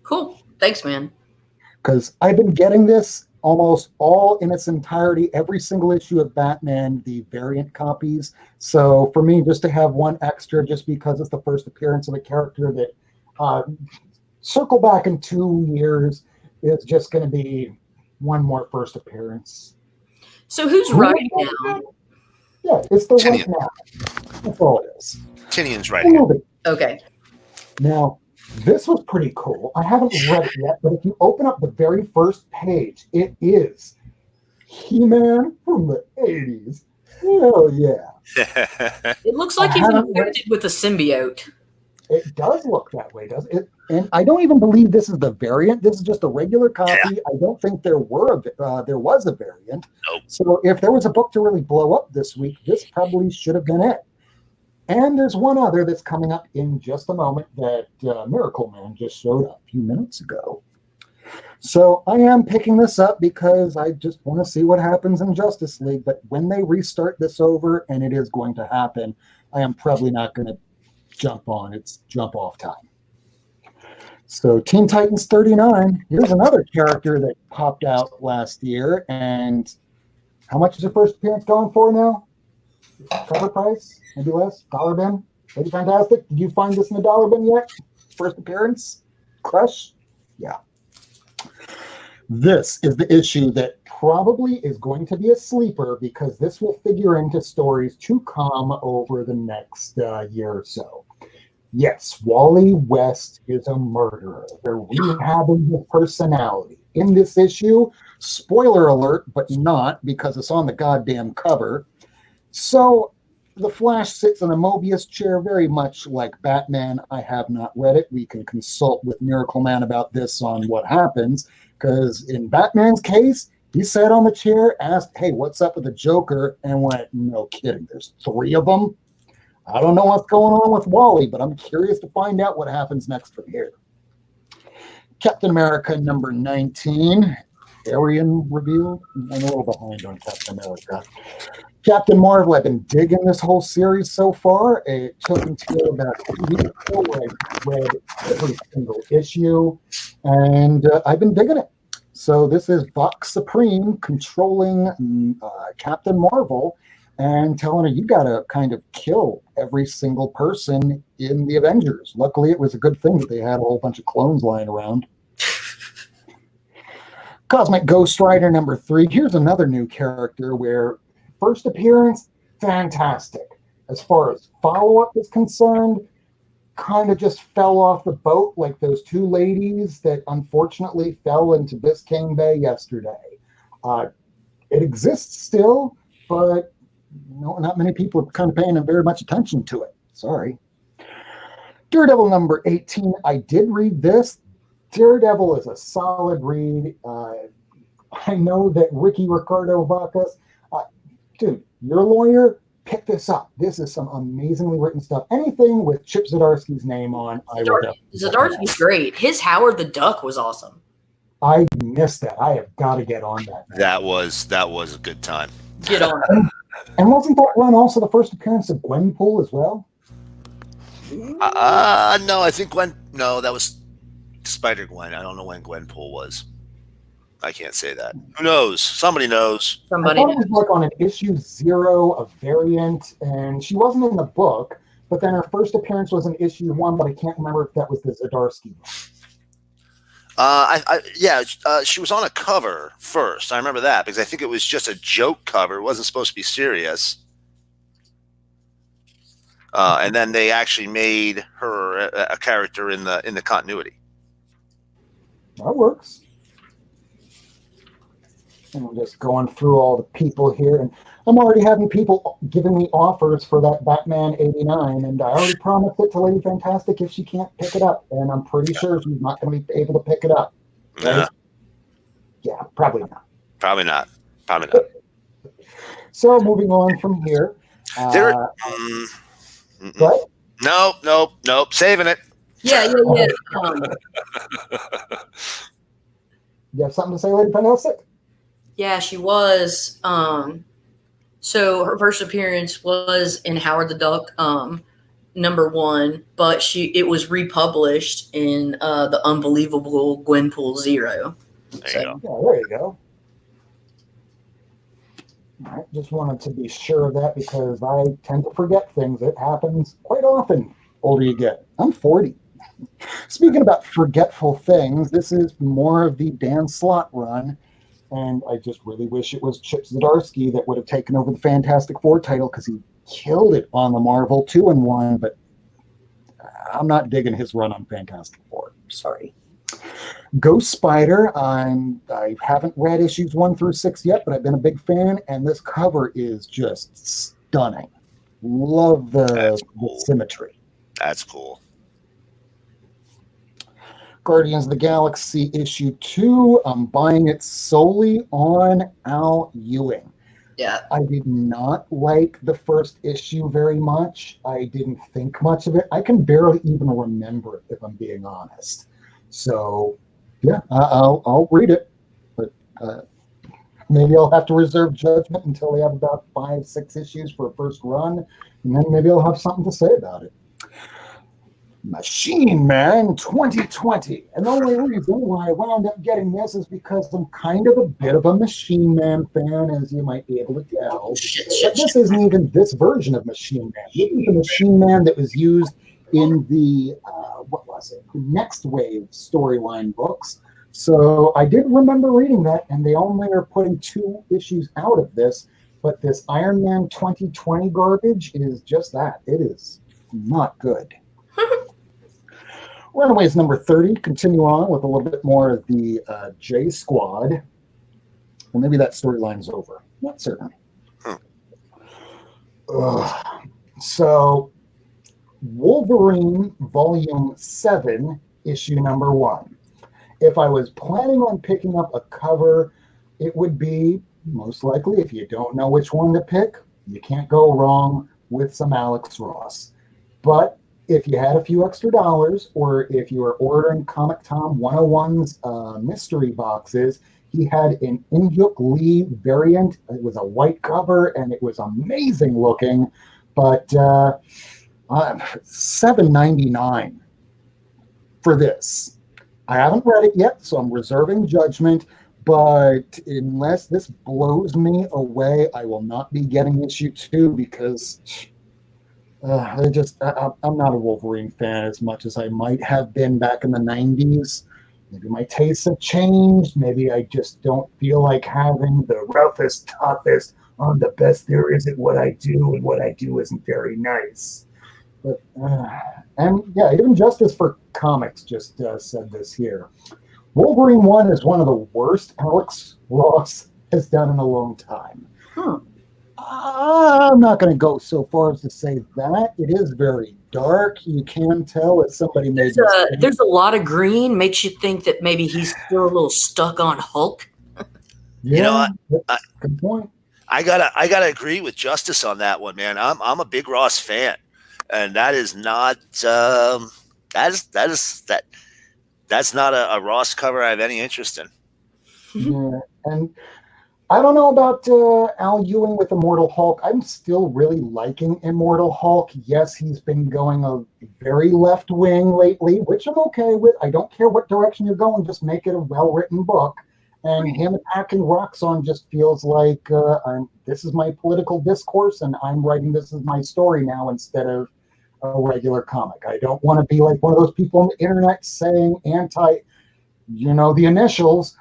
Cool. Thanks, man. Because I've been getting this almost all in its entirety, every single issue of Batman, the variant copies. So for me, just to have one extra, just because it's the first appearance of a character that circle back in 2 years, is just going to be one more first appearance. So who's writing now? Yeah, it's the Tinian. right now. That's all it is. Tinian's writing it. Okay. Now, this was pretty cool. I haven't read it yet, but if you open up the very first page, it is He-Man from the 80s, Oh, yeah. It looks like he's infected with a symbiote. It does look that way, doesn't it? And I don't even believe this is the variant. This is just a regular copy. Yeah. I don't think there was a variant. Nope. So if there was a book to really blow up this week, this probably should have been it. And there's one other that's coming up in just a moment that Miracleman just showed up a few minutes ago. So I am picking this up because I just want to see what happens in Justice League. But when they restart this over, and it is going to happen, I am probably not going to jump on. It's jump off time. So Teen Titans 39, here's another character that popped out last year. And how much is your first appearance going for now? Cover price? Maybe less? Dollar bin? Lady Fantastic? Did you find this in the dollar bin yet? First appearance? Crush? Yeah. This is the issue that probably is going to be a sleeper because this will figure into stories to come over the next year or so. Yes, Wally West is a murderer. They're rehabbing his personality. In this issue, spoiler alert, but not because it's on the goddamn cover. So the Flash sits in a Mobius chair, very much like Batman. I have not read it. We can consult with Miracleman about this on what happens, because in Batman's case, he sat on the chair, asked, hey, what's up with the Joker? And went, no kidding, there's 3 of them? I don't know what's going on with Wally, but I'm curious to find out what happens next from here. Captain America number 19, Arian revealed. I'm a little behind on Captain America. Captain Marvel, I've been digging this whole series so far. It took until about 2 weeks ago where I read every single issue, and I've been digging it. So this is Vox Supreme controlling Captain Marvel and telling her, you got to kind of kill every single person in the Avengers. Luckily, it was a good thing that they had a whole bunch of clones lying around. Cosmic Ghost Rider number 3. Here's another new character where first appearance, fantastic. As far as follow-up is concerned, kind of just fell off the boat like those 2 ladies that unfortunately fell into Biscayne Bay yesterday. It exists still, but not many people are kind of paying very much attention to it. Sorry. Daredevil number 18. I did read this. Daredevil is a solid read. I know that Ricky Ricardo Vacas, dude, your lawyer, pick this up. This is some amazingly written stuff. Anything with Chip Zdarsky's name on, I will definitely. Zdarsky's great. His Howard the Duck was awesome. I missed that. I have got to get on that. That was a good time. Get on it. And wasn't that run also the first appearance of Gwenpool as well? No, I think no, that was Spider-Gwen. I don't know when Gwenpool was. I can't say that. Who knows? Somebody knows. Somebody I thought it was like on an issue 0, a variant, and she wasn't in the book, but then her first appearance was in issue 1, but I can't remember if that was the Zdarsky one. She was on a cover first. I remember that because I think it was just a joke cover. It wasn't supposed to be serious. And then they actually made her a character in the continuity. That works. And I'm just going through all the people here, and I'm already having people giving me offers for that Batman 89, and I already promised it to Lady Fantastic if she can't pick it up, and I'm pretty sure she's not going to be able to pick it up. Right? Yeah, probably not. Probably not. So moving on from here. What? Nope. Saving it. Yeah. You have something to say, Lady Fantastic? Yeah, she was. So her first appearance was in Howard the Duck, number 1, but it was republished in the Unbelievable Gwenpool 0. There you go. Yeah, there you go. I just wanted to be sure of that because I tend to forget things. It happens quite often older you get. I'm 40. Speaking about forgetful things, this is more of the Dan Slott run. And I just really wish it was Chip Zdarsky that would have taken over the Fantastic Four title because he killed it on the Marvel 2-in-1, but I'm not digging his run on Fantastic Four. Sorry. Ghost Spider, I haven't read issues 1 through 6 yet, but I've been a big fan, and this cover is just stunning. Love the symmetry. That's cool. Guardians of the Galaxy issue 2. I'm buying it solely on Al Ewing. Yeah. I did not like the first issue very much. I didn't think much of it. I can barely even remember it, if I'm being honest. So, yeah, I'll read it. But maybe I'll have to reserve judgment until we have about 5-6 issues for a first run, and then maybe I'll have something to say about it. Machine Man 2020. And the only reason why I wound up getting this is because I'm kind of a bit of a Machine Man fan, as you might be able to tell. But this isn't even this version of Machine Man. This is the Machine Man that was used in the, Next Wave storyline books. So I did remember reading that, and they only are putting 2 issues out of this. But this Iron Man 2020 garbage is just that. It is not good. Runaways number 30, continue on with a little bit more of the J Squad. Well, maybe that storyline's over. Not certain. So, Wolverine Volume 7, issue number 1. If I was planning on picking up a cover, it would be, most likely, if you don't know which one to pick, you can't go wrong with some Alex Ross. But if you had a few extra dollars, or if you were ordering Comic Tom 101's mystery boxes, he had an Inhyuk Lee variant. It was a white cover, and it was amazing looking. But $7.99 for this. I haven't read it yet, so I'm reserving judgment. But unless this blows me away, I will not be getting issue 2 because... I'm not a Wolverine fan as much as I might have been back in the 90s. Maybe my tastes have changed. Maybe I just don't feel like having the roughest, toughest, I'm the best there is at what I do, and what I do isn't very nice. But, and yeah, even Justice for Comics just said this here. Wolverine 1 is one of the worst Alex Ross has done in a long time. I'm not going to go so far as to say that. It is very dark. You can tell that somebody made there's a lot of green. Makes you think that maybe he's still a little stuck on Hulk. Yeah, good point. I gotta agree with Justice on that one, man. I'm a big Ross fan, and that is not that's not a Ross cover I have any interest in. Yeah, and I don't know about Al Ewing with Immortal Hulk. I'm still really liking Immortal Hulk. Yes, he's been going a very left wing lately, which I'm okay with. I don't care what direction you're going. Just make it a well-written book. And him attacking Roxxon just feels like this is my political discourse, and I'm writing this as my story now instead of a regular comic. I don't want to be like one of those people on the internet saying the initials,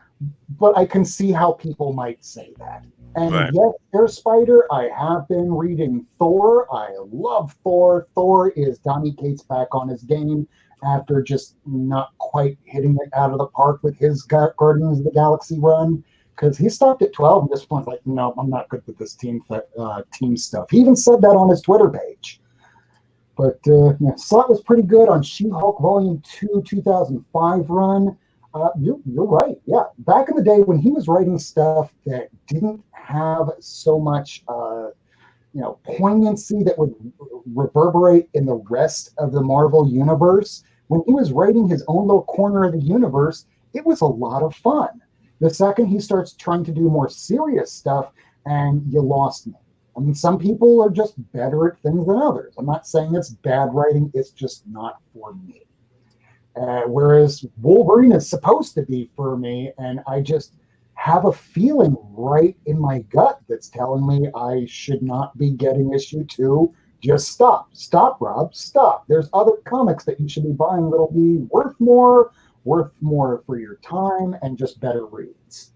but I can see how people might say that. And yes, Air Spider, I have been reading Thor. I love Thor. Thor is Donny Cates back on his game after just not quite hitting it out of the park with his Guardians of the Galaxy run, because he stopped at 12 and just went like, no, I'm not good with this team stuff. He even said that on his Twitter page. But Slott was pretty good on She-Hulk Volume 2, 2005 run. You're right. Yeah. Back in the day when he was writing stuff that didn't have so much, poignancy that would reverberate in the rest of the Marvel universe, when he was writing his own little corner of the universe, it was a lot of fun. The second he starts trying to do more serious stuff, and you lost me. I mean, some people are just better at things than others. I'm not saying it's bad writing. It's just not for me. Whereas Wolverine is supposed to be for me, and I just have a feeling right in my gut that's telling me I should not be getting issue 2. Just stop. Stop, Rob. Stop. There's other comics that you should be buying that'll be worth more for your time, and just better reads.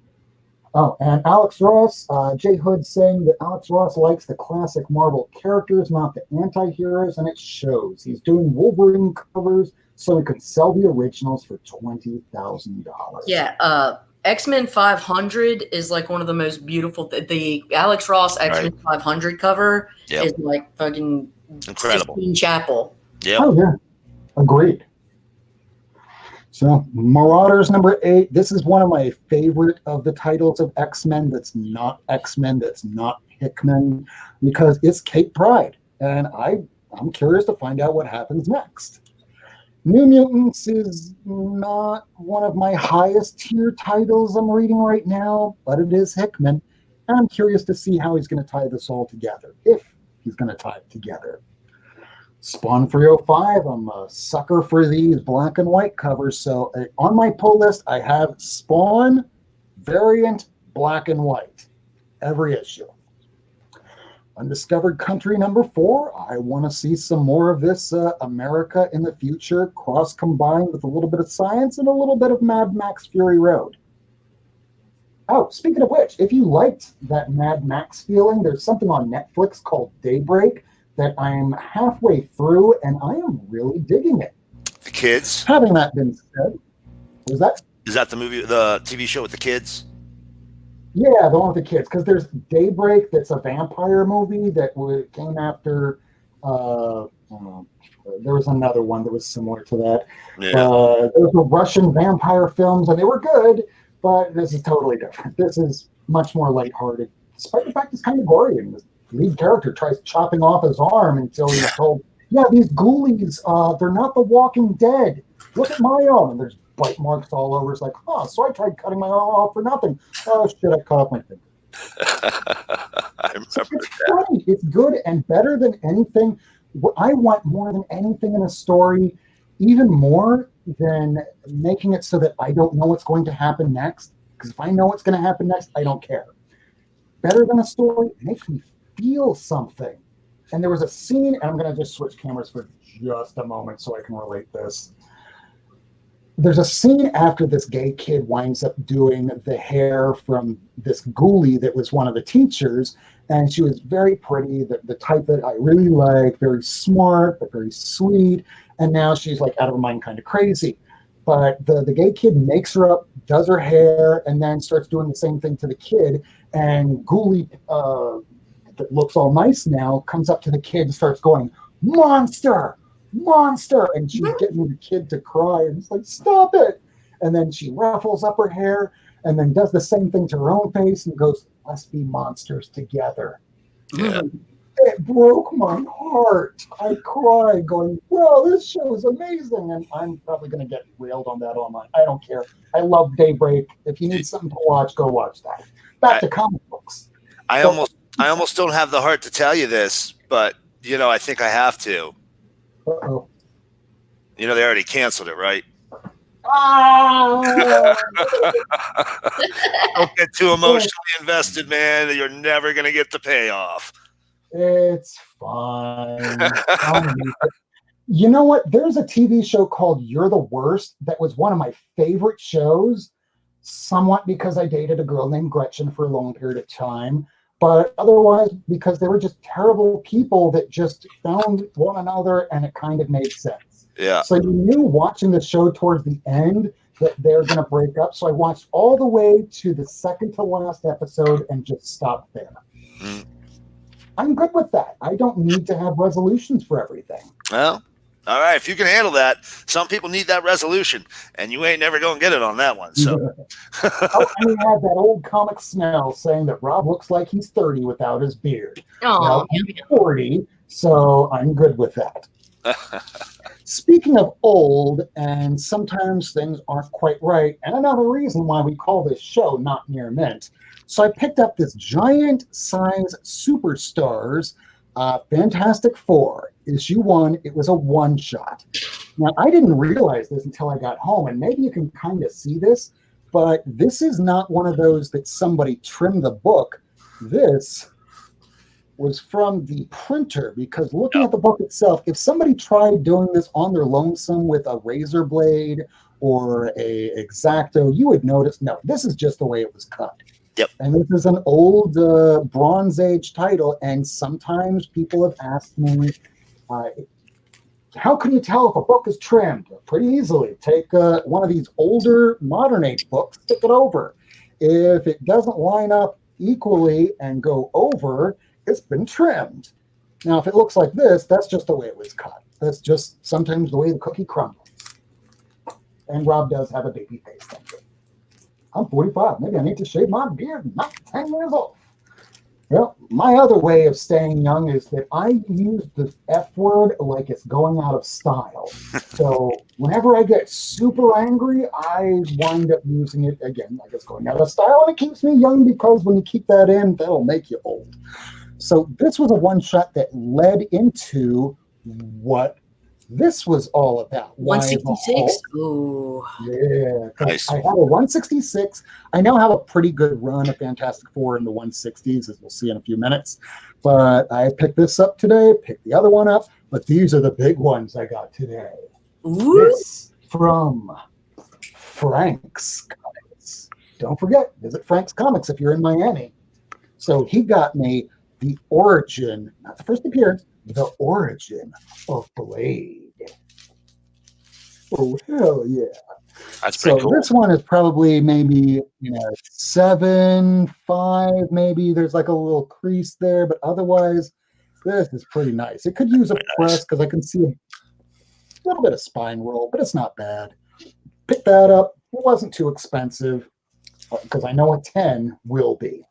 Oh, and Alex Ross, Jay Hood saying that Alex Ross likes the classic Marvel characters, not the anti-heroes, and it shows. He's doing Wolverine covers so we could sell the originals for $20,000. Yeah, X-Men 500 is like one of the most beautiful. The Alex Ross X-Men 500 cover is like fucking incredible. Sistine Chapel. Yeah. Oh yeah, agreed. So Marauders number 8. This is one of my favorite of the titles of X-Men. That's not X-Men. That's not Hickman, because it's Kate Pryde, and I'm curious to find out what happens next. New Mutants is not one of my highest tier titles I'm reading right now, but it is Hickman, and I'm curious to see how he's going to tie this all together, if he's going to tie it together. Spawn 305, I'm a sucker for these black and white covers, so on my pull list, I have Spawn variant black and white, every issue. Undiscovered Country number 4. I want to see some more of this America in the future, cross-combined with a little bit of science and a little bit of Mad Max Fury Road. Oh, speaking of which, if you liked that Mad Max feeling, there's something on Netflix called Daybreak that I'm halfway through, and I am really digging it. The kids? Having that been said, was that? Is that the movie, the TV show with the kids? Yeah, the one with the kids, because there's Daybreak that's a vampire movie that came after, there was another one that was similar to that. Yeah. There was the Russian vampire films, and they were good, but this is totally different. This is much more lighthearted, despite the fact it's kind of gory, and the lead character tries chopping off his arm until he's told, yeah, these ghoulies, they're not the Walking Dead. Look at my arm. And there's bite marks all over. It's like, so I tried cutting my arm off for nothing. Oh, shit, I cut off my finger. I remember it's funny. It's good and better than anything. What I want more than anything in a story, even more than making it so that I don't know what's going to happen next. Because if I know what's going to happen next, I don't care. Better than a story, it makes me feel something. And there was a scene, and I'm going to just switch cameras for just a moment so I can relate this. There's a scene after this gay kid winds up doing the hair from this ghoulie that was one of the teachers, and she was very pretty, the type that I really like, very smart, but very sweet, and now she's like out of her mind, kind of crazy. But the gay kid makes her up, does her hair, and then starts doing the same thing to the kid, and ghoulie that looks all nice now comes up to the kid and starts going, monster, monster, and she's getting the kid to cry, and it's like, stop it. And then she ruffles up her hair and then does the same thing to her own face and goes, let's be monsters together. Yeah. It broke my heart. I cried going, well, this show is amazing. And I'm probably going to get railed on that online. I don't care. I love Daybreak. If you need something to watch, go watch that. Back to comic books. I almost don't have the heart to tell you this, but, I think I have to. Uh-oh. They already canceled it, right? Don't get too emotionally invested, man. You're never going to get the payoff. It's fine. You know what? There's a TV show called You're the Worst that was one of my favorite shows, somewhat because I dated a girl named Gretchen for a long period of time, but otherwise because they were just terrible people that just found one another and it kind of made sense. Yeah. So you knew watching the show towards the end that they're going to break up. So I watched all the way to the second to last episode and just stopped there. Mm. I'm good with that. I don't need to have resolutions for everything. Well, all right. If you can handle that, some people need that resolution, and you ain't never going to get it on that one. So, I had that old comic smell saying that Rob looks like he's 30 without his beard. Oh, I'm 40, so I'm good with that. Speaking of old, and sometimes things aren't quite right, and another reason why we call this show Not Near Mint. So I picked up this giant size Superstars Fantastic Four, issue 1. It was a one-shot. Now, I didn't realize this until I got home, and maybe you can kind of see this, but this is not one of those that somebody trimmed the book. This was from the printer, because looking at the book itself, if somebody tried doing this on their lonesome with a razor blade or a X-Acto, you would notice, no, this is just the way it was cut. Yep. And this is an old Bronze Age title, and sometimes people have asked me, how can you tell if a book is trimmed? Pretty easily. Take one of these older modern age books, stick it over. If it doesn't line up equally and go over, it's been trimmed. Now, if it looks like this, that's just the way it was cut. That's just sometimes the way the cookie crumbles. And Rob does have a baby face. Thank you. I'm 45. Maybe I need to shave my beard. I'm not 10 years old. Well, my other way of staying young is that I use the F word like it's going out of style. So whenever I get super angry, I wind up using it again like it's going out of style. And it keeps me young because when you keep that in, that'll make you old. So this was a one-shot that led into what this was all about. 166? Ooh. Yeah. Nice. I have a 166. I now have a pretty good run of Fantastic Four in the 160s, as we'll see in a few minutes. But I picked this up today, picked the other one up, but these are the big ones I got today. Ooh. This from Frank's Comics. Don't forget, visit Frank's Comics if you're in Miami. So he got me the origin, not the first appearance, the origin of Blade. Oh, hell yeah. That's pretty cool. This one is probably maybe 7.5, maybe. There's like a little crease there, but otherwise, this is pretty nice. It could use a press because I can see a little bit of spine roll, but it's not bad. Pick that up. It wasn't too expensive because I know a 10 will be.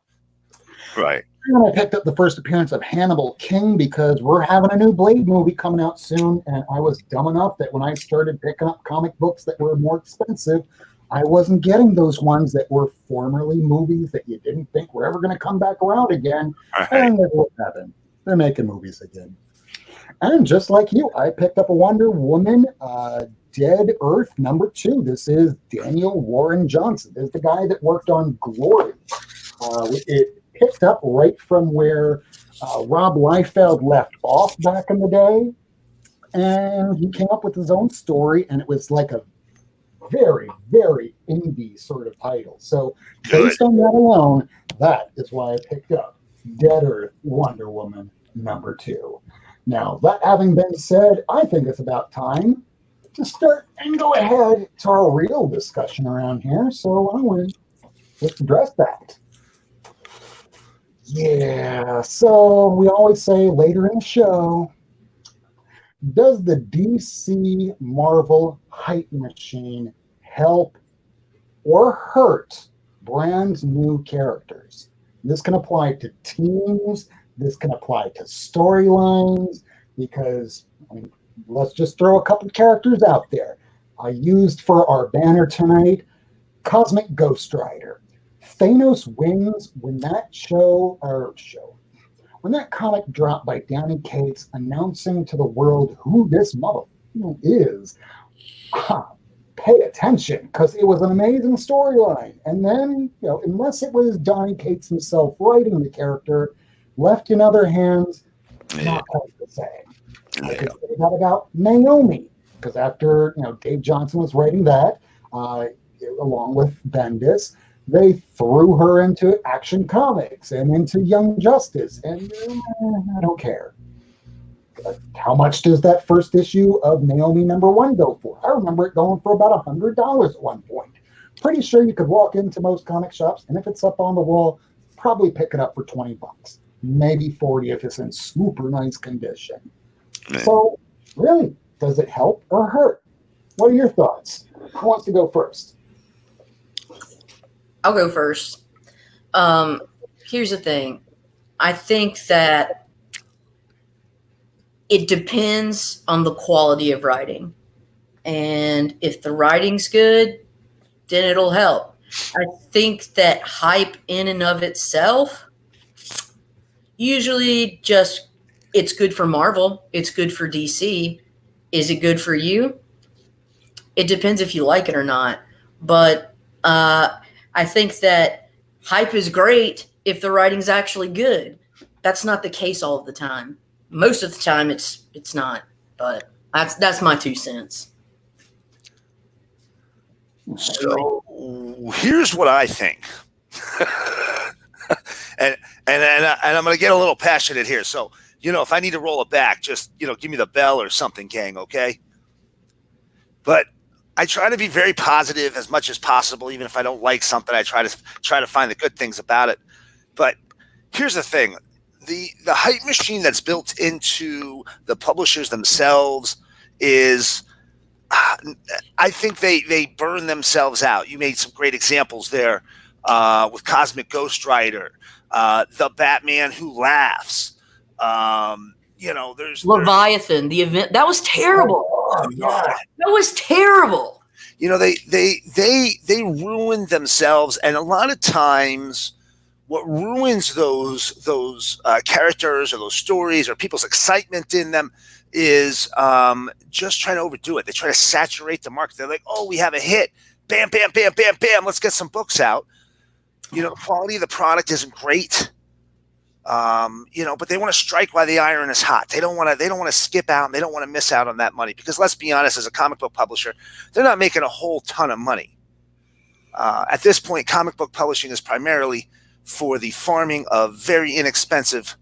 Right. And I picked up the first appearance of Hannibal King because we're having a new Blade movie coming out soon, and I was dumb enough that when I started picking up comic books that were more expensive, I wasn't getting those ones that were formerly movies that you didn't think were ever going to come back around again. Right. And look what happened. They're making movies again. And just like you, I picked up a Wonder Woman Dead Earth #2. This is Daniel Warren Johnson. This is the guy that worked on Glory. It picked up right from where Rob Liefeld left off back in the day. And he came up with his own story, and it was like a very, very indie sort of title. So based on that alone, that is why I picked up Dead Earth Wonder Woman #2. Now, that having been said, I think it's about time to start and go ahead to our real discussion around here. So I want to just address that. Yeah, so we always say later in the show, does the DC Marvel hype machine help or hurt brand new characters? This can apply to teams, this can apply to storylines, because let's just throw a couple characters out there. I used for our banner tonight, Cosmic Ghost Rider. Thanos wins when that when that comic dropped by Danny Cates announcing to the world who this motherfucker is. Pay attention, because it was an amazing storyline. And then, unless it was Donny Cates himself writing the character, left in other hands, not quite the same. I could say that about Naomi, because after Dave Johnson was writing that, along with Bendis, they threw her into Action Comics and into Young Justice, and I don't care. How much does that first issue of Naomi #1 go for? I remember it going for about $100 at one point. Pretty sure you could walk into most comic shops, and if it's up on the wall, probably pick it up for $20, maybe $40 if it's in super nice condition. So, really, does it help or hurt? What are your thoughts? Who wants to go first? I'll go first. Here's the thing. I think that it depends on the quality of writing. And if the writing's good, then it'll help. I think that hype in and of itself, usually just, it's good for Marvel. It's good for DC. Is it good for you? It depends if you like it or not. But I think that hype is great if the writing's actually good. That's not the case all of the time. Most of the time, it's not. But that's my 2 cents. So here's what I think. and I'm going to get a little passionate here. So, if I need to roll it back, just, give me the bell or something, gang. Okay. But I try to be very positive as much as possible. Even if I don't like something, I try to find the good things about it. But here's the thing. The hype machine that's built into the publishers themselves is, I think they burn themselves out. You made some great examples there with Cosmic Ghost Rider, the Batman Who Laughs. There's Leviathan, the event that was terrible. Oh, yeah. That was terrible. They ruined themselves, and a lot of times, what ruins those characters or those stories or people's excitement in them is just trying to overdo it. They try to saturate the market. They're like, oh, we have a hit. Bam, bam, bam, bam, bam. Let's get some books out. The quality of the product isn't great. But they want to strike while the iron is hot. They don't want to skip out, and they don't want to miss out on that money, because let's be honest, as a comic book publisher, they're not making a whole ton of money. At this point, comic book publishing is primarily for the farming of very inexpensive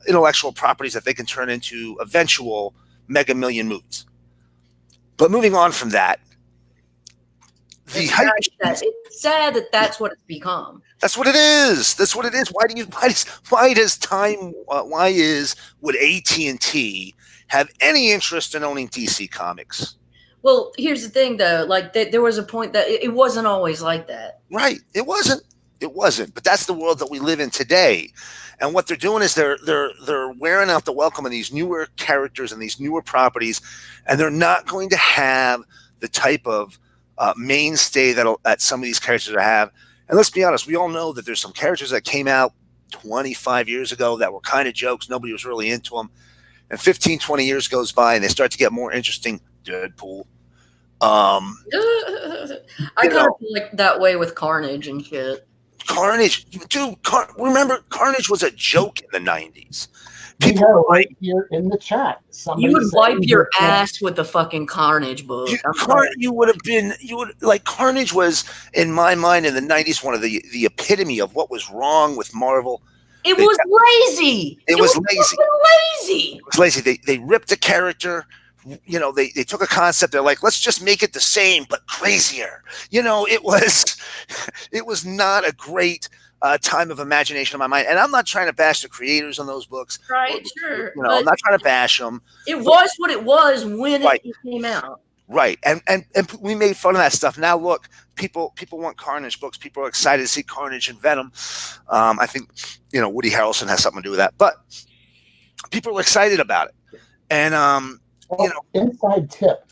intellectual properties that they can turn into eventual mega million movies. But moving on from that, it's sad that that's what it's become. That's what it is. That's what it is. Would AT&T have any interest in owning DC Comics? Well, here's the thing, though. Like, there was a point that it wasn't always like that. Right. It wasn't. But that's the world that we live in today. And what they're doing is they're wearing out the welcome of these newer characters and these newer properties, and they're not going to have the type of mainstay that some of these characters have. And let's be honest, we all know that there's some characters that came out 25 years ago that were kind of jokes. Nobody was really into them. And 15, 20 years goes by, and they start to get more interesting. Deadpool. I kind of feel like that way with Carnage and shit. Carnage, dude. Remember, Carnage was a joke in the 90s. People are right here in the chat. You would wipe your ass with the fucking Carnage book. Carnage was, in my mind, in the 90s, one of the epitome of what was wrong with Marvel. It was lazy. It was lazy. They ripped a character. They took a concept. They're like, let's just make it the same but crazier. It was not a great time of imagination in my mind. And I'm not trying to bash the creators on those books. Right, sure. I'm not trying to bash them. It was what it was when it came out. Right. And we made fun of that stuff. Now look, people want Carnage books. People are excited to see Carnage and Venom. I think, Woody Harrelson has something to do with that. But people are excited about it. And inside tip.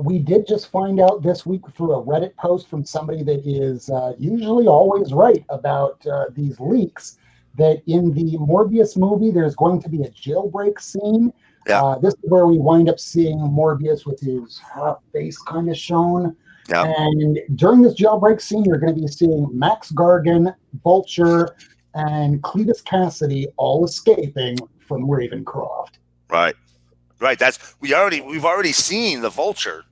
We did just find out this week through a Reddit post from somebody that is usually always right about these leaks, that in the Morbius movie, there's going to be a jailbreak scene. Yeah. This is where we wind up seeing Morbius with his face kind of shown. Yeah. And during this jailbreak scene, you're going to be seeing Max Gargan, Vulture, and Cletus Cassidy all escaping from Ravencroft. Right. Right. We've already seen the Vulture.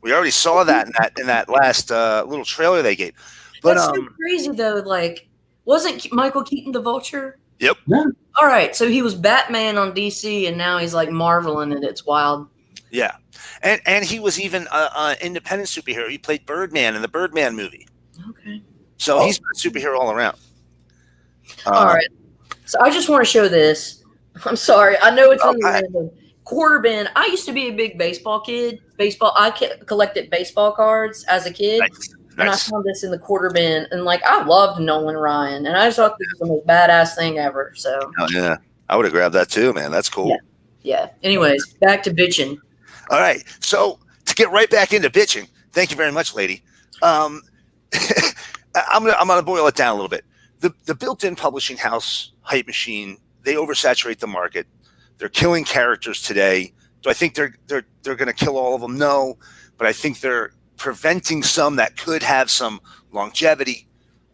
We already saw that in that last little trailer they gave. But that's so crazy though. Like, wasn't Michael Keaton the Vulture? Yep. Yeah. All right. So he was Batman on DC, and now he's like Marvel, and it's wild. Yeah. And he was even an independent superhero. He played Birdman in the Birdman movie. Okay. So he's been a superhero all around. All right. So I just want to show this. I'm sorry. I know it's random. Quarter bin. I used to be a big baseball kid. I collected baseball cards as a kid. Nice. And I found this in the quarter bin. And I loved Nolan Ryan. And I just thought this was the most badass thing ever. So. Oh, yeah. I would have grabbed that too, man. That's cool. Yeah. Anyways, back to bitching. All right. So to get right back into bitching, thank you very much, lady. I'm gonna boil it down a little bit. The built-in publishing house hype machine, they oversaturate the market. They're killing characters today. Do I think they're going to kill all of them? No, but I think they're preventing some that could have some longevity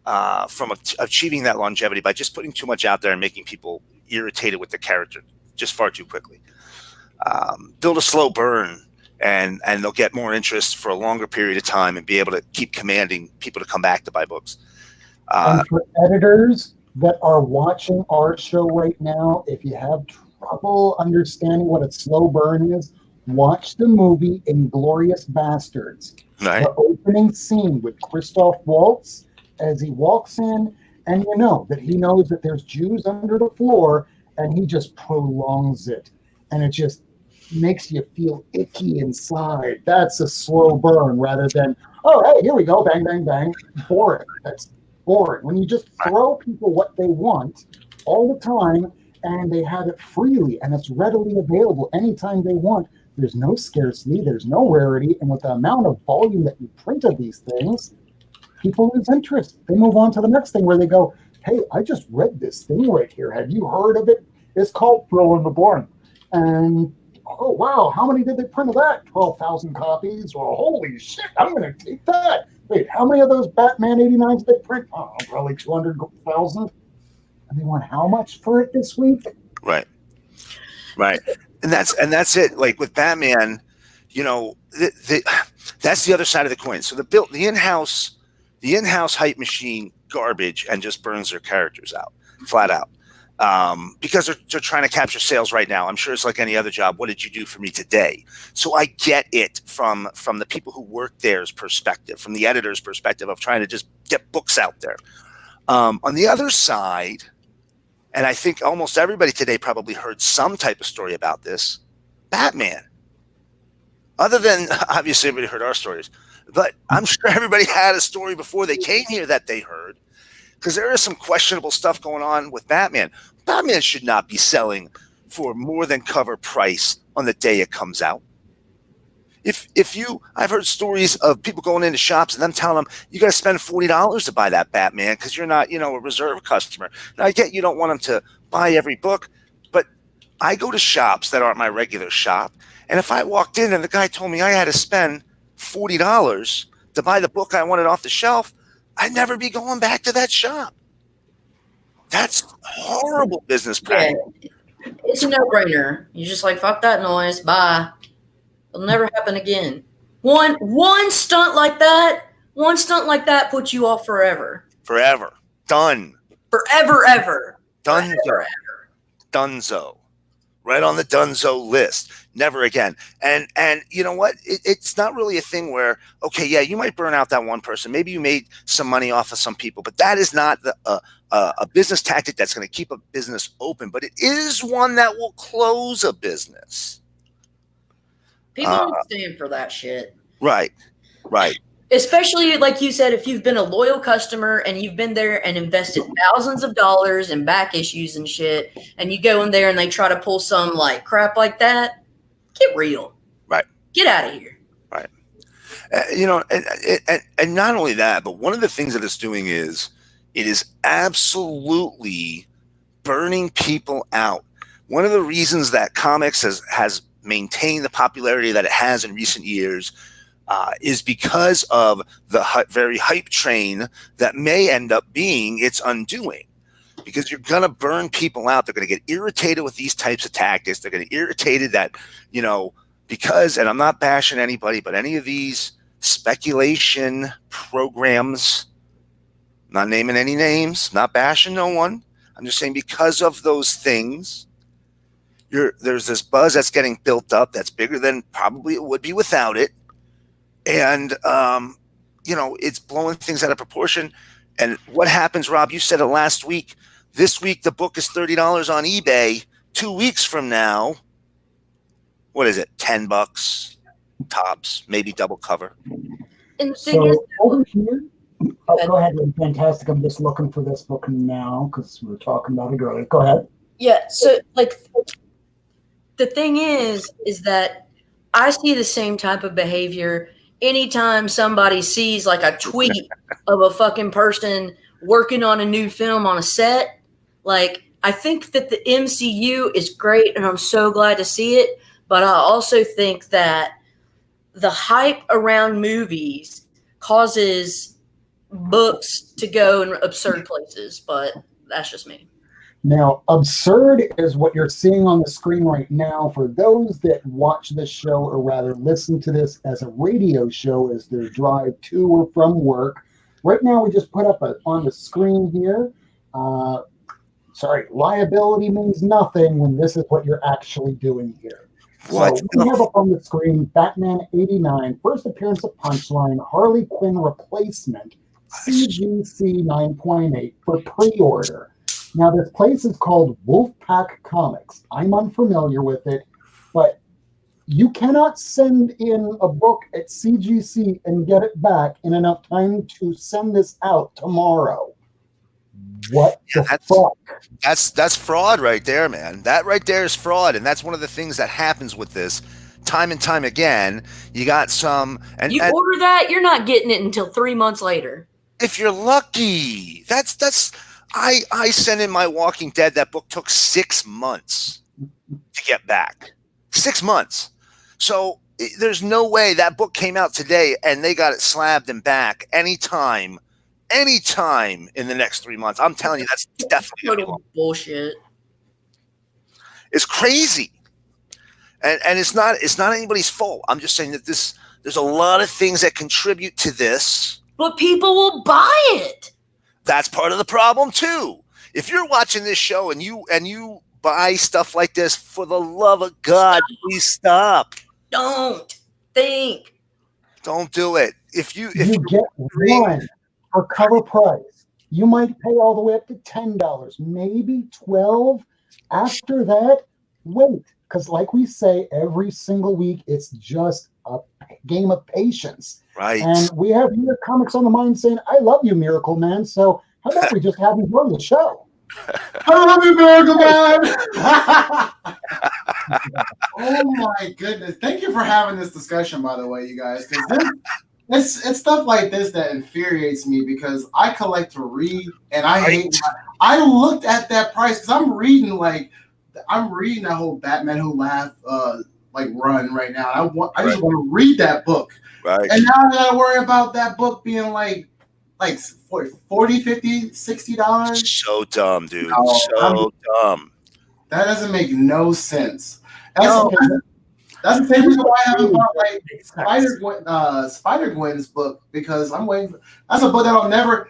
from achieving that longevity by just putting too much out there and making people irritated with the character just far too quickly. Build a slow burn, and they'll get more interest for a longer period of time and be able to keep commanding people to come back to buy books. And for editors that are watching our show right now, if you have trouble understanding what a slow burn is, watch the movie Inglorious Bastards. Right. The opening scene with Christoph Waltz as he walks in, and you know that he knows that there's Jews under the floor, and he just prolongs it. And it just makes you feel icky inside. That's a slow burn rather than, oh, hey, here we go, bang, bang, bang. Boring. That's boring. When you just throw people what they want all the time and they have it freely and it's readily available anytime they want, there's no scarcity, there's no rarity, and with the amount of volume that you print of these things, people lose interest. They move on to the next thing where they go, hey, I just read this thing right here. Have you heard of it? It's called Throw in the Barn. And oh, wow, how many did they print of that? 12,000 copies? Well, holy shit, I'm going to take that. Wait, how many of those Batman 89s did they print? Oh, probably 200,000. And they want how much for it this week? Right. And that's it. Like with Batman, you know, that's the other side of the coin. So the in-house hype machine garbage and just burns their characters out, flat out. Because they're trying to capture sales right now. I'm sure it's like any other job. What did you do for me today? So I get it from the people who work there's perspective, from the editor's perspective of trying to just get books out there. On the other side, and I think almost everybody today probably heard some type of story about this, Batman. Other than, obviously, everybody heard our stories. But I'm sure everybody had a story before they came here that they heard. Because there is some questionable stuff going on with Batman. Batman should not be selling for more than cover price on the day it comes out. I've heard stories of people going into shops and them telling them, you got to spend $40 to buy that Batman because you're not, a reserve customer. Now, I get you don't want them to buy every book, but I go to shops that aren't my regular shop. And if I walked in and the guy told me I had to spend $40 to buy the book I wanted off the shelf, I'd never be going back to that shop. That's horrible business practice. Yeah, it's a no-brainer. You're just like, fuck that noise, bye. It'll never happen again. One stunt like that puts you off forever. Forever. Done. Forever, ever. Dunzo. Forever. Dunzo. Right on the Dunzo list. Never again. And you know what? It's not really a thing where, okay, yeah, you might burn out that one person. Maybe you made some money off of some people, but that is not a business tactic that's going to keep a business open. But it is one that will close a business. People don't stand for that shit. Right. Especially, like you said, if you've been a loyal customer and you've been there and invested thousands of dollars in back issues and shit, and you go in there and they try to pull some like crap like that, get real. Right. Get out of here. Right. And not only that, but one of the things that it's doing is it is absolutely burning people out. One of the reasons that comics has maintained the popularity that it has in recent years is because of the very hype train that may end up being its undoing. Because you're going to burn people out. They're going to get irritated with these types of tactics. They're going to get irritated that, because, and I'm not bashing anybody, but any of these speculation programs, not naming any names, not bashing no one. I'm just saying because of those things, there's this buzz that's getting built up that's bigger than probably it would be without it. And, it's blowing things out of proportion. And what happens, Rob? You said it last week. This week, the book is $30 on eBay. 2 weeks from now, what is it? $10 tops, maybe double cover. And So over here, go ahead, fantastic. I'm just looking for this book now because we were talking about it earlier. Go ahead. Yeah. So, like, the thing is that I see the same type of behavior anytime somebody sees like a tweet of a fucking person working on a new film on a set. Like, I think that the MCU is great and I'm so glad to see it. But I also think that the hype around movies causes books to go in absurd places. But that's just me. Now, absurd is what you're seeing on the screen right now. For those that watch this show, or rather listen to this as a radio show as their drive to or from work, Right now, we just put up on the screen here. Sorry, liability means nothing when this is what you're actually doing here. What? So we have up on the screen Batman 89, first appearance of Punchline, Harley Quinn replacement, CGC 9.8 for pre-order. Now, this place is called Wolfpack Comics. I'm unfamiliar with it, but you cannot send in a book at CGC and get it back in enough time to send this out tomorrow. What the fuck? That's fraud right there, man. That right there is fraud, and that's one of the things that happens with this time and time again. You got some, and you order that, you're not getting it until 3 months later. If you're lucky, I sent in my Walking Dead. That book took 6 months to get back. 6 months. So there's no way that book came out today and they got it slabbed and back anytime in the next 3 months. I'm telling you, that's definitely bullshit. It's crazy. And it's not anybody's fault. I'm just saying that there's a lot of things that contribute to this. But people will buy it. That's part of the problem too. If you're watching this show and you buy stuff like this, for the love of God, please stop. Don't do it. If you get one for cover price, you might pay all the way up to $10, maybe $12. After that, wait, because like we say every single week, it's just a game of patience. Right. And we have here Comics on the Mind saying, "I love you, Miracleman." So how about we just have you join the show? I love you, Miracleman. Oh my goodness! Thank you for having this discussion, by the way, you guys. Because it's stuff like this that infuriates me because I collect to read, and I looked at that price because I'm reading that whole Batman Who Laughed run right now. I just want to read that book. Right. And now I gotta worry about that book being like $40, $50, $60. So dumb, dude. Dumb. That doesn't make no sense. That's the same reason why I haven't bought Spider-Gwen's book, because I'm waiting. That's a book that'll never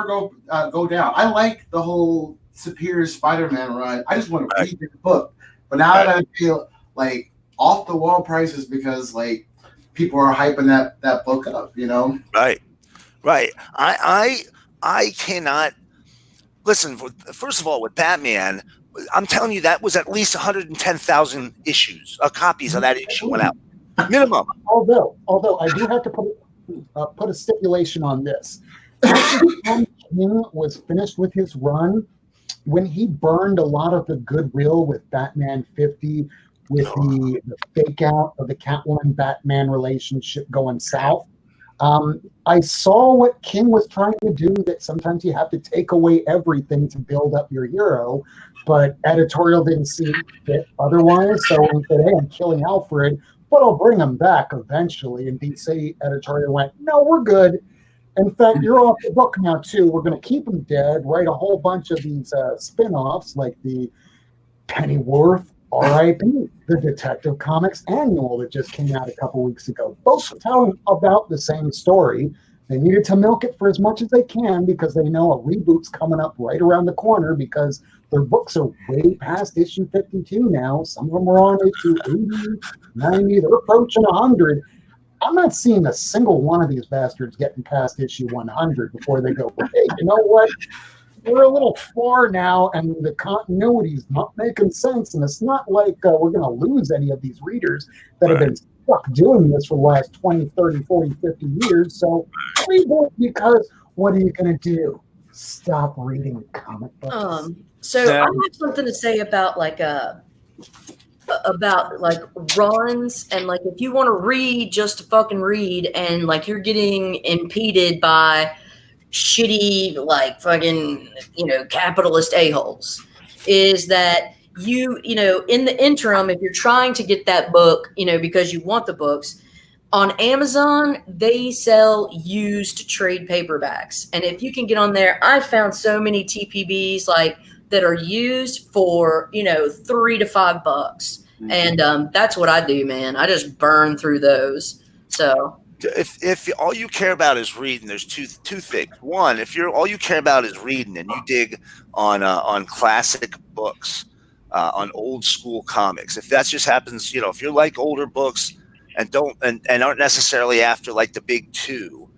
go down. I like the whole Superior Spider-Man run. I just want to read the book. But now I gotta feel like off the wall prices because people are hyping that book up, you know? Right. I cannot listen. First of all, with Batman, I'm telling you that was at least 110,000 copies of that issue went out, minimum. Although I do have to put a stipulation on this. When King was finished with his run, when he burned a lot of the goodwill with Batman 50, with the fake out of the Catwoman Batman relationship going south, I saw what King was trying to do, that sometimes you have to take away everything to build up your hero, but editorial didn't see fit otherwise. So he said, "Hey, I'm killing Alfred, but I'll bring him back eventually." And DC editorial went, "No, we're good. In fact, you're off the book now too. We're going to keep him dead, write a whole bunch of these spin-offs like the Pennyworth R.I.P., the Detective Comics Annual that just came out a couple weeks ago. Both telling about the same story. They needed to milk it for as much as they can because they know a reboot's coming up right around the corner because their books are way past issue 52 now. Some of them are on issue 80, 90. They're approaching 100. I'm not seeing a single one of these bastards getting past issue 100 before they go, "Hey, you know what? We're a little far now, and the continuity's not making sense, and it's not like we're going to lose any of these readers that have been stuck doing this for the last 20, 30, 40, 50 years. So reboot, because what are you going to do? Stop reading comic books." So I have something to say about runs, and if you want to read just to fucking read, and you're getting impeded by shitty fucking capitalist a-holes, is that you in the interim, if you're trying to get that book because you want the books on Amazon, they sell used trade paperbacks, and if you can get on there, I found so many TPBs that are used for $3 to $5, and that's what I do, man. I just burn through those. So if all you care about is reading, there's two things. One, if you're all you care about is reading, and you dig on classic books, on old school comics. If that just happens, if you like older books and aren't necessarily after like the big two,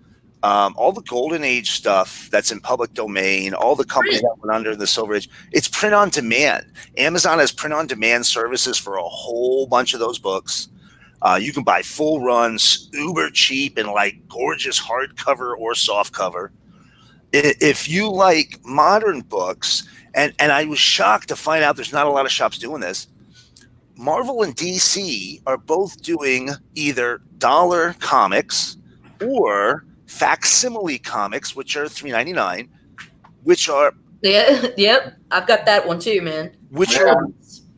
all the golden age stuff that's in public domain, all the companies that went under in the Silver Age, it's print on demand. Amazon has print on demand services for a whole bunch of those books. You can buy full runs, uber cheap, and like gorgeous hardcover or softcover. If you like modern books, and I was shocked to find out there's not a lot of shops doing this. Marvel and DC are both doing either dollar comics or facsimile comics, which are $3.99, which are yep, I've got that one too, man. Which are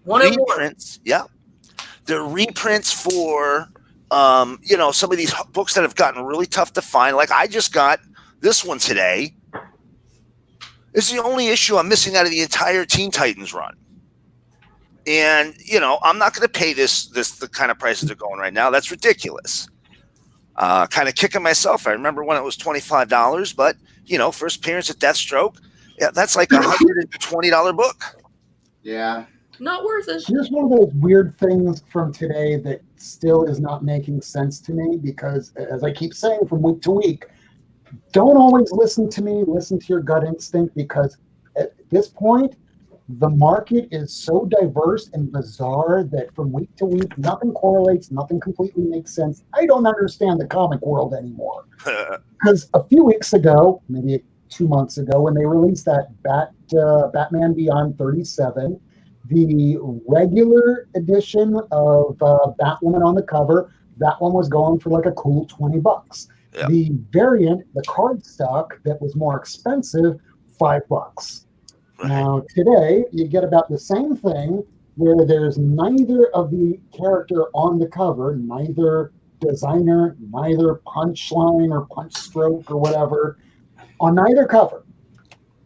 reprints. Yeah. They're reprints for, some of these books that have gotten really tough to find. Like I just got this one today. It's the only issue I'm missing out of the entire Teen Titans run. And, I'm not going to pay the kind of prices they're going right now. That's ridiculous. Kind of kicking myself. I remember when it was $25, but, first appearance of Deathstroke, yeah, that's like $120 book. Yeah. Not worth it. Here's one of those weird things from today that still is not making sense to me because, as I keep saying from week to week, don't always listen to me, listen to your gut instinct, because at this point, the market is so diverse and bizarre that from week to week, nothing correlates, nothing completely makes sense. I don't understand the comic world anymore. Because a few weeks ago, maybe 2 months ago, when they released that Batman Beyond 37, the regular edition of Batwoman on the cover, that one was going for like a cool $20. Yep. The variant, the cardstock that was more expensive, $5. Right. Now today you get about the same thing where there's neither of the character on the cover, neither designer, neither punchline or punch stroke or whatever on neither cover.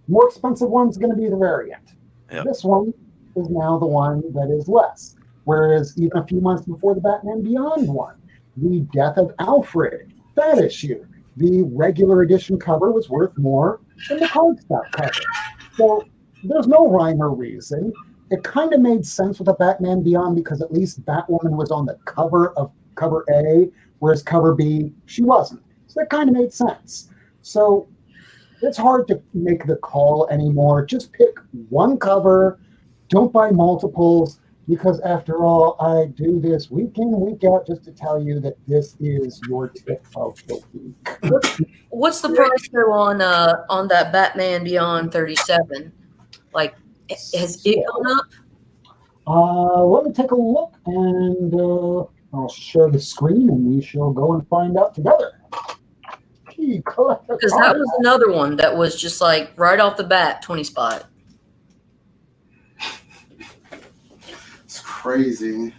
More expensive one's going to be the variant. Yep. This one is now the one that is less. Whereas even a few months before the Batman Beyond one, the Death of Alfred, that issue, the regular edition cover was worth more than the cardstock cover. So there's no rhyme or reason. It kind of made sense with the Batman Beyond because at least Batwoman was on the cover of cover A, whereas cover B, she wasn't. So that kind of made sense. So it's hard to make the call anymore. Just pick one cover. Don't buy multiples, because after all, I do this week in, week out just to tell you that this is your tip of the week. What's the price though on that Batman Beyond 37? Like, has it gone up? Let me take a look, and I'll share the screen, and we shall go and find out together. Because that was another one that was just like right off the bat, 20 spot. Crazy.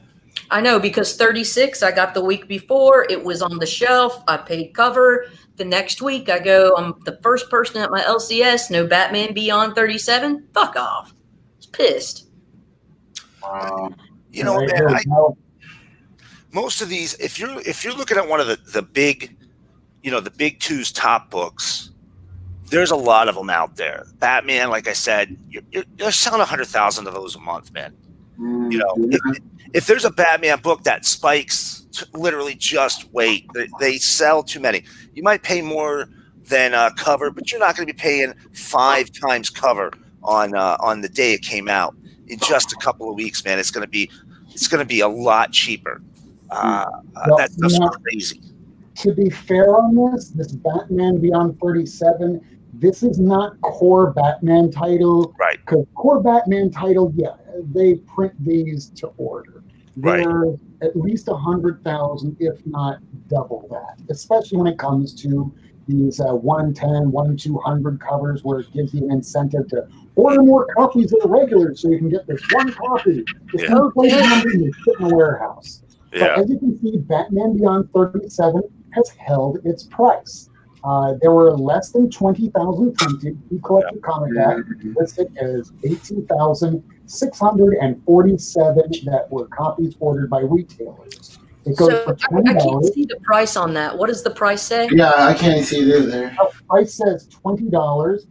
I know, because 36 I got the week before. It was on the shelf. I paid cover. The next week I go, I'm the first person at my LCS, no Batman Beyond 37. Fuck off. I was pissed. Most of these, if you're looking at one of the big, the big two's top books, there's a lot of them out there. Batman, like I said, you're selling 100,000 of those a month, man. If there's a Batman book that spikes, literally just wait. They sell too many. You might pay more than cover, but you're not going to be paying 5 times cover on the day it came out. In just a couple of weeks, man, it's going to be a lot cheaper. That's crazy. To be fair on this Batman Beyond 37, this is not core Batman title. Right. Because core Batman title, yeah, they print these to order. Right. They're at least 100,000, if not double that, especially when it comes to these 110, 1-200 covers where it gives you an incentive to order more copies of the regular so you can get this one copy. It's no place you sit in a warehouse. Yeah. But as you can see, Batman Beyond 37 has held its price. There were less than 20,000 printed. We collected comic back listed as 18,647 that were copies ordered by retailers. It goes So for I can't $20. see the price on that. What does the price say? Yeah, I can't see it either. Oh, price says $20.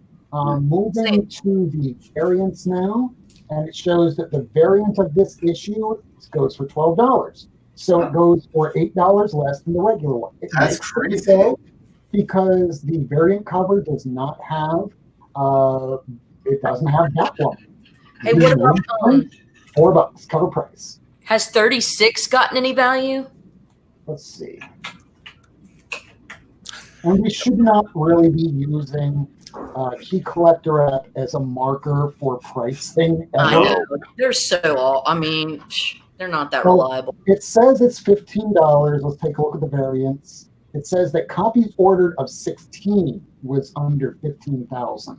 Moving to the variants now, and it shows that the variant of this issue goes for $12. So it goes for $8 less than the regular one. That's makes crazy. sense, though, because the variant cover does not have it doesn't have that one. Hey, what about $4 cover price. has 36 gotten any value? Let's see. And we should not really be using Key Collector app as a marker for pricing. I know. They're so I mean, they're not that reliable. It says it's $15. Let's take a look at the variants. It says that copies ordered of 16 was under 15,000.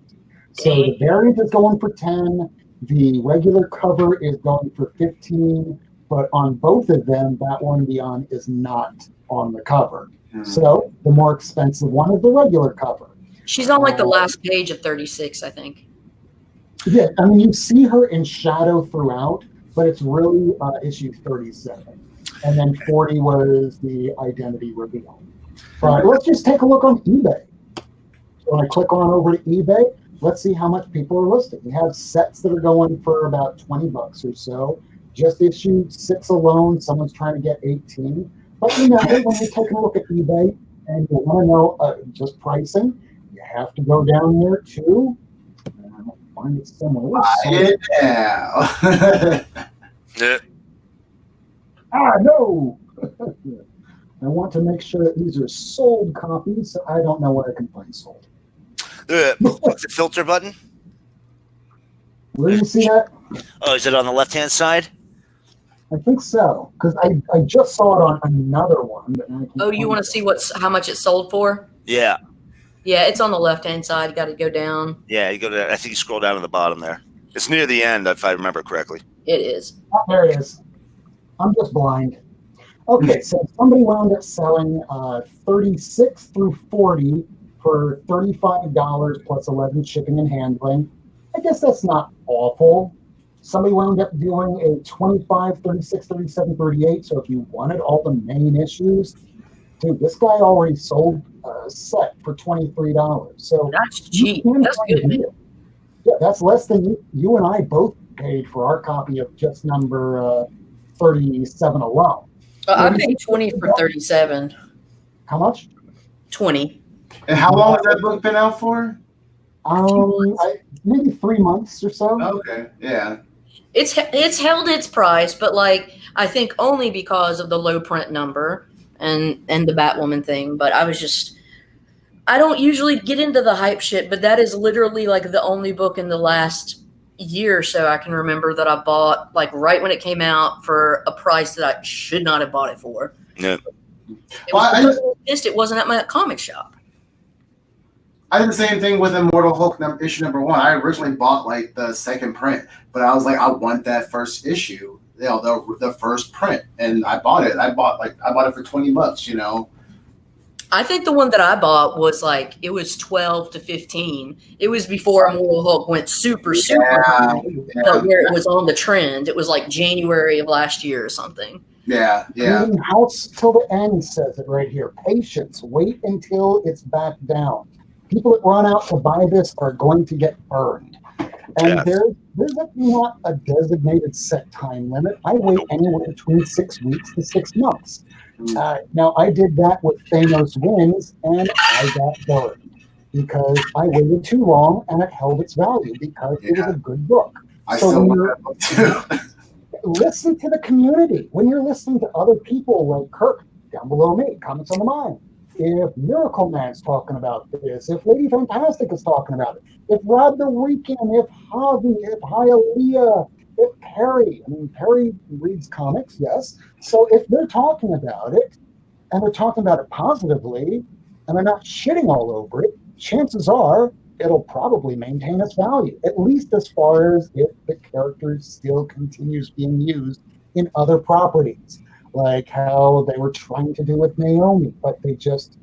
So the variant is going for 10. The regular cover is going for 15. But on both of them, that one beyond is not on the cover. So the more expensive one is the regular cover. She's on like the last page of 36, I think. Yeah, I mean, you see her in shadow throughout, but it's really issue 37. And then 40 was the identity reveal. But let's just take a look on eBay. So when I click on over to eBay, let's see how much people are listing. We have sets that are going for about $20 or so. Just issued 6 alone. Someone's trying to get 18. But when you're taking a look at eBay and you want to know just pricing, you have to go down there too. I don't find it somewhere. No. I want to make sure that these are sold copies. So I don't know where I can find sold. What's the filter button? Where do you see that? Oh, is it on the left-hand side? I think so, because I just saw it on another one. But you want to see how much it sold for? Yeah. Yeah, it's on the left-hand side. You got to go down. Yeah, you go to. I think you scroll down to the bottom there. It's near the end, if I remember correctly. It is. Oh, there it is. I'm just blind. Okay, so somebody wound up selling 36 through 40 for $35 plus 11 shipping and handling. I guess that's not awful. Somebody wound up doing a 25, 36, 37, 38. So if you wanted all the main issues, dude, this guy already sold a set for $23. So that's cheap. That's good. Yeah, that's less than you and I both paid for our copy of just number 37 alone. I paid 20 for 37. How much? 20. And how long has that book been out for? Maybe 3 months or so. Okay, yeah. It's held its price, but like I think only because of the low print number and the Batwoman thing. But I don't usually get into the hype shit, but that is literally like the only book in the last year or so I can remember that I bought like right when it came out for a price that I should not have bought it for. Yeah. It wasn't at my comic shop. I did the same thing with Immortal Hulk issue number 1. I originally bought like the second print, but I was like, I want that first issue, the first print, and I bought it. I bought it for $20, I think the one that I bought was like it was 12 to 15. It was before Immortal Hulk went super high, where it was on the trend. It was like January of last year or something. Yeah. House till the end says it right here. Patience. Wait until it's back down. People that run out to buy this are going to get burned. And there's not a designated set time limit. I wait anywhere between 6 weeks to 6 months. Now, I did that with Thanos Wins, and I got burned because I waited too long, and it held its value because it was a good book. Listen to the community. When you're listening to other people like Kirk down below me, comments on the mind. If Miracleman's talking about this, if Lady Fantastic is talking about it, if Rob the Weekend, if Javi, if Hialeah, if Perry, Perry reads comics, yes. So if they're talking about it, and they're talking about it positively, and they're not shitting all over it, chances are it'll probably maintain its value, at least as far as if the character still continues being used in other properties, like how they were trying to do with Naomi, but they just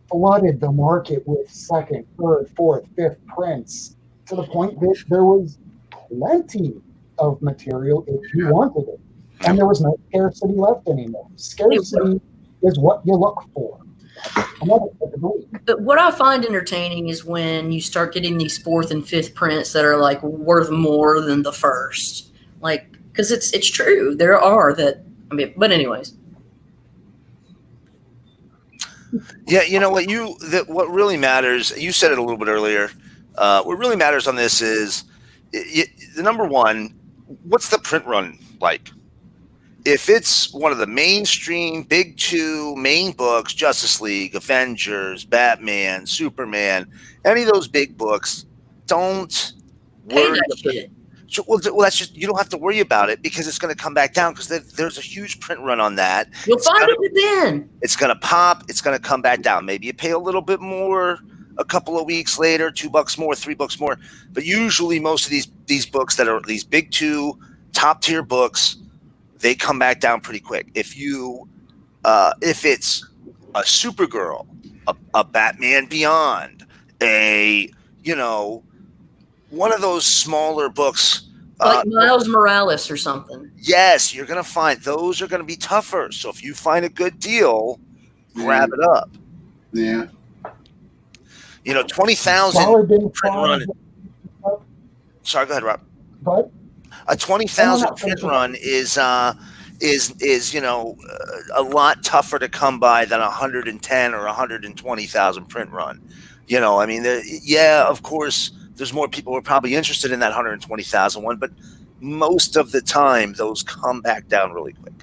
flooded the market with second, third, fourth, fifth prints to the point that there was plenty of material if you wanted it. And there was no scarcity left anymore. Scarcity is what you look for. Another tip of the week. But what I find entertaining is when you start getting these fourth and fifth prints that are like worth more than the first. Like, because it's true. There are that. I mean, but anyways. Yeah, you know what? What really matters. You said it a little bit earlier. What really matters on this is the number one. What's the print run like? If it's one of the mainstream big two main books, Justice League, Avengers, Batman, Superman, any of those big books, don't worry. Well, that's just, you don't have to worry about it because it's going to come back down because there's a huge print run on that. You'll find it then. It's going to pop. It's going to come back down. Maybe you pay a little bit more a couple of weeks later, $2 more, $3 more. But usually most of these books that are these big two top tier books, they come back down pretty quick. If it's a Supergirl, a Batman Beyond, one of those smaller books, like Miles Morales or something. Yes, you're going to find those are going to be tougher. So if you find a good deal, grab it up. Yeah. 20,000 print run. Sorry, go ahead, Rob. But a 20,000 print run is a lot tougher to come by than 110 or 120,000 print run. Of course, there's more people who are probably interested in that 120,000 one, but most of the time those come back down really quick.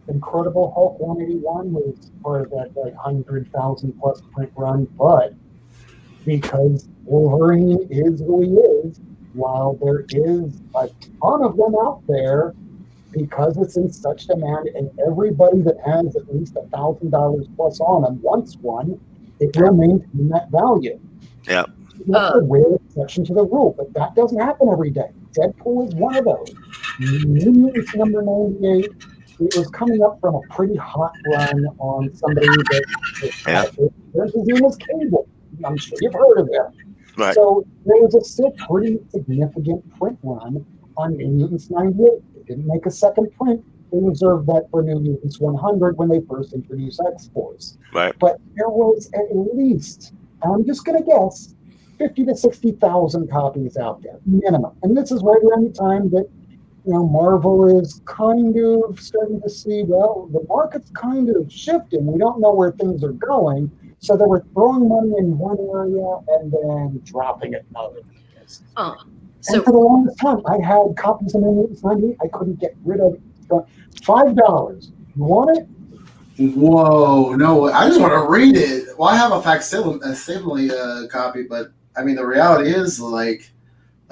Incredible Hulk 181 was part of that 100,000 plus print run, but because Wolverine is who he is, while there is a ton of them out there, because it's in such demand and everybody that has at least $1,000 plus on them wants one, it will maintain that value. Yeah. That's a rare exception to the rule, but that doesn't happen every day. Deadpool is one of those. New Mutants number 98, it was coming up from a pretty hot run on somebody that his name was Cable. I'm sure you've heard of him. Right. So there was a still pretty significant print run on New Mutants 98. They didn't make a second print. They reserved that for New Mutants 100 when they first introduced X-Force. Right. But there was at least, I'm just going to guess, 50 to 60,000 copies out there, minimum. And this is right around the time that, Marvel is kind of starting to see, the market's kind of shifting. We don't know where things are going. So they were throwing money in one area and then dropping it in other areas. And for the longest time, I had copies of New Mutants 98. I couldn't get rid of it. $5. You want it? Whoa, no, I just want to read it. Well, I have a facsimile copy, but I mean, the reality is like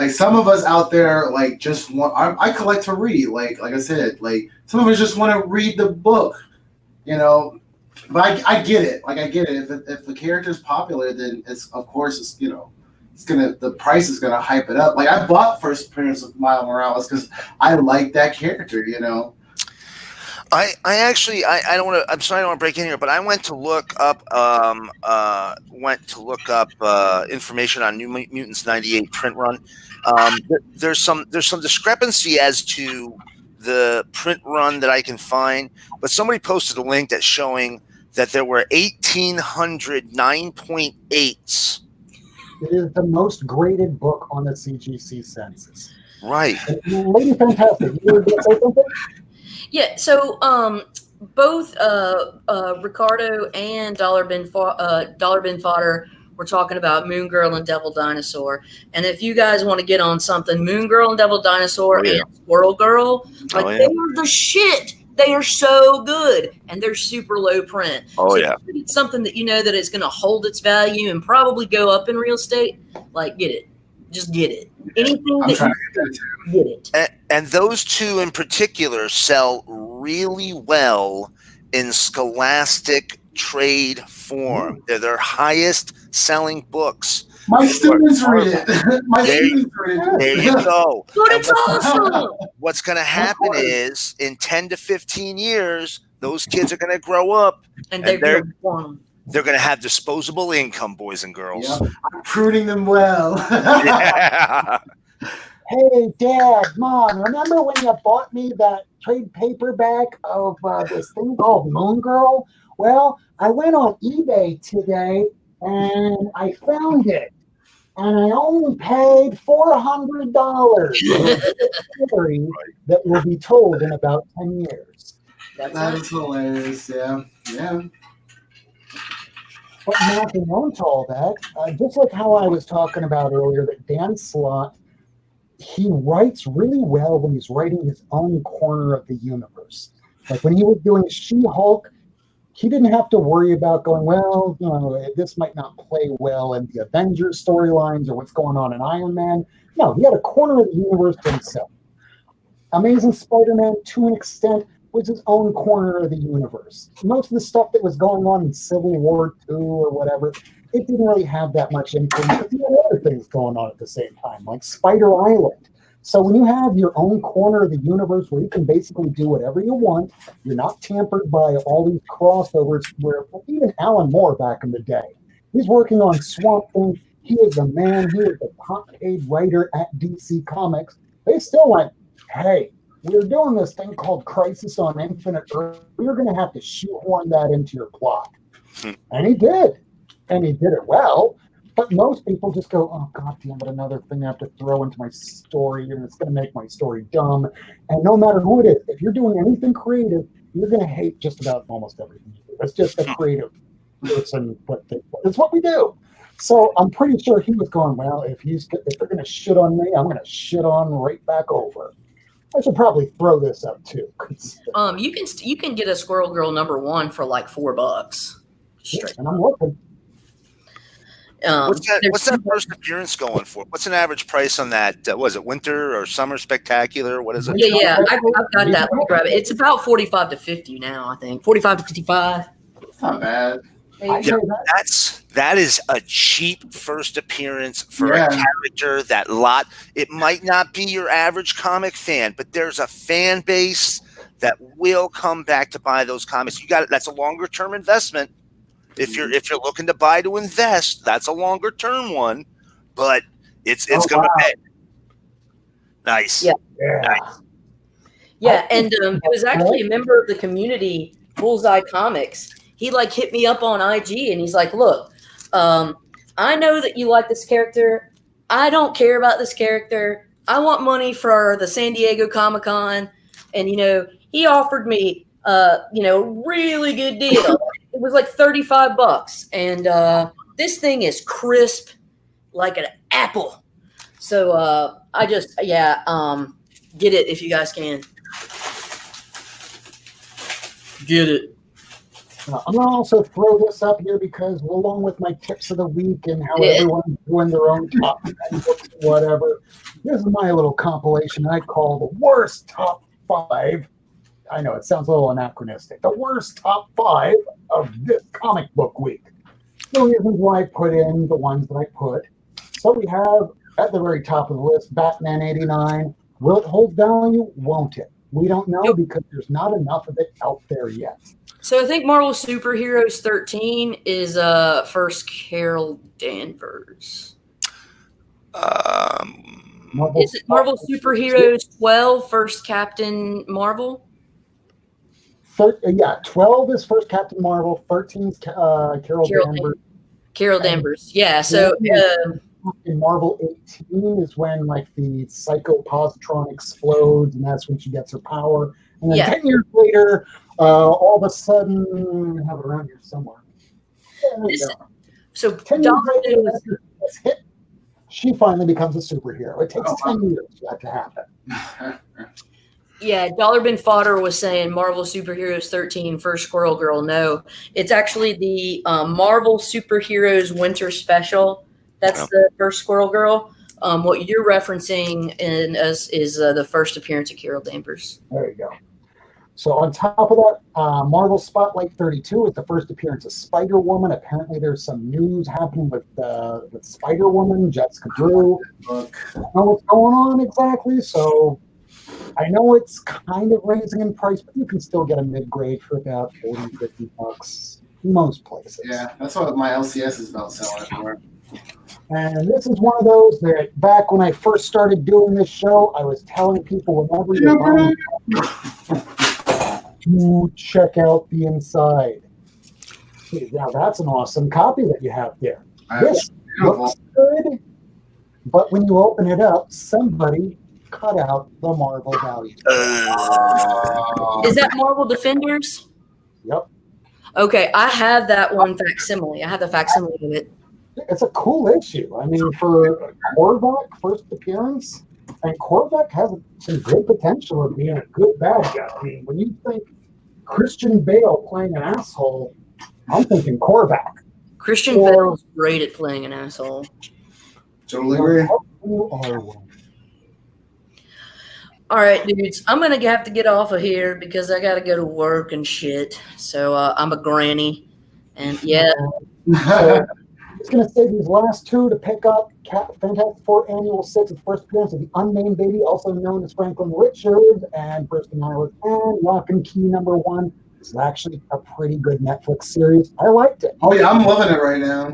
some of us out there, just want, I collect to read, like I said, some of us just want to read the book, but I get it. I get it. If the character's popular, then the price is gonna hype it up. I bought first appearance of Miles Morales because I like that character, I actually don't want to. I'm sorry, I don't want to break in here, but I went to look up information on New Mutants 98 print run. There's some discrepancy as to the print run that I can find, but somebody posted a link that's showing that there were 1,800 9.8s. It is the most graded book on the CGC census. Right. Lady Fantastic, you were going to say something? Yeah, so both Ricardo and Dollar Bin Fodder were talking about Moon Girl and Devil Dinosaur. And if you guys want to get on something, Moon Girl and Devil Dinosaur and Squirrel Girl, they are the shit. They are so good, and they're super low print. Oh, so yeah. If it's something that that is going to hold its value and probably go up in real estate, get it. Just get it. Anything that you get it. And those two in particular sell really well in scholastic trade form. They're their highest selling books. My students read it. There you go. But it's awesome. What's going to happen is in 10 to 15 years, those kids are going to grow up and they're going to have disposable income, boys and girls. Yep. I'm pruning them well. Yeah. hey, Dad, Mom, remember when you bought me that trade paperback of this thing called Moon Girl? Well, I went on eBay today and I found it. And I only paid $400 for a story that will be told in about 10 years. That is hilarious. Yeah. Yeah. But nothing on to all that, just like how I was talking about earlier, that Dan Slott, he writes really well when he's writing his own corner of the universe. Like when he was doing She-Hulk, he didn't have to worry about going, well, this might not play well in the Avengers storylines or what's going on in Iron Man. No, he had a corner of the universe to himself. Amazing Spider-Man, to an extent, was his own corner of the universe. Most of the stuff that was going on in Civil War II or whatever, it didn't really have that much influence. But he had other things going on at the same time, like Spider Island. So when you have your own corner of the universe where you can basically do whatever you want, you're not tampered by all these crossovers where even Alan Moore back in the day, he's working on Swamp Thing. He is the man. He is the top paid writer at DC Comics. They still went, hey, we're doing this thing called Crisis on Infinite Earth. You're going to have to shoehorn that into your plot. And he did. And he did it well. But most people just go, oh, God damn it, another thing I have to throw into my story, and it's going to make my story dumb. And no matter who it is, if you're doing anything creative, you're going to hate just about almost everything you do. That's just a creative person. It's what we do. So I'm pretty sure he was going, well, if they're going to shit on me, I'm going to shit on right back over. I should probably throw this up too. You can get a Squirrel Girl #1 for like $4. Straight. And I'm looking. What's that first appearance going for? What's an average price on that? Was it winter or summer spectacular? What is it? Yeah, I've got that. Let me grab it. It's about 45 to 50 now, I think. 45 to 55. It's not bad. Yeah, that is a cheap first appearance for a character. That lot. It might not be your average comic fan, but there's a fan base that will come back to buy those comics. You got it. That's a longer term investment. If you're looking to buy to invest, that's a longer term one, but it's going to pay. Nice. Yeah. Nice. Yeah, and it was actually a member of the community, Bullseye Comics. He hit me up on IG and he's like, look, I know that you like this character. I don't care about this character. I want money for the San Diego Comic-Con. And, he offered me, really good deal. It was like $35. And this thing is crisp like an apple. So I just, get it if you guys can. Get it. I'm going to also throw this up here because along with my tips of the week and how everyone's doing their own top 10 books or whatever, this is my little compilation I call the worst top 5. I know it sounds a little anachronistic. The worst top 5 of this comic book week. The reasons why I put in the ones that I put. So we have at the very top of the list, Batman 89. Will it hold value? Won't it? We don't know because there's not enough of it out there yet. So I think Marvel Superheroes 13 is first Carol Danvers. Is it Marvel Superheroes 12 first Captain Marvel? 12 is first Captain Marvel. 13 is Carol Danvers. Carol Danvers. Yeah. So in Marvel 18 is when the psychopositron explodes, and that's when she gets her power. And then 10 years later, all of a sudden, I have it around here somewhere. So 10 years later, she finally becomes a superhero. It takes 10 years for that to happen. Yeah, Dollar Bin Fodder was saying Marvel Superheroes 13, first Squirrel Girl. No, it's actually the Marvel Superheroes Winter Special. That's the first Squirrel Girl. What you're referencing is the first appearance of Carol Danvers. There you go. So on top of that, Marvel Spotlight 32 is the first appearance of Spider-Woman. Apparently there's some news happening with Spider-Woman, Jessica Drew. I don't know what's going on exactly, so I know it's kind of raising in price, but you can still get a mid-grade for about $40, $50 most places. Yeah, that's what my LCS is about selling it for. And this is one of those that back when I first started doing this show, I was telling people whenever you're buying to check out the inside. Now that's an awesome copy that you have there. This looks good, but when you open it up, somebody cut out the Marvel value. Is that Marvel Defenders? Yep. Okay, I have that one facsimile. I have the facsimile of it. It's a cool issue. I mean, for Korvac, first appearance, and Korvac has some good potential of being a good bad guy. I mean, when you think Christian Bale playing an asshole, I'm thinking Korvac. Christian Bale's great at playing an asshole. Totally agree. You are one. All right, dudes, I'm going to have to get off of here because I got to go to work and shit. So I'm a granny. And yeah. So, it's going to save these last two to pick up Fantastic Four Annual 6, its first appearance of the Unnamed Baby, also known as Franklin Richards, and First and Lock and Key #1. This is actually a pretty good Netflix series. I liked it. Oh, yeah, I'm loving it right now.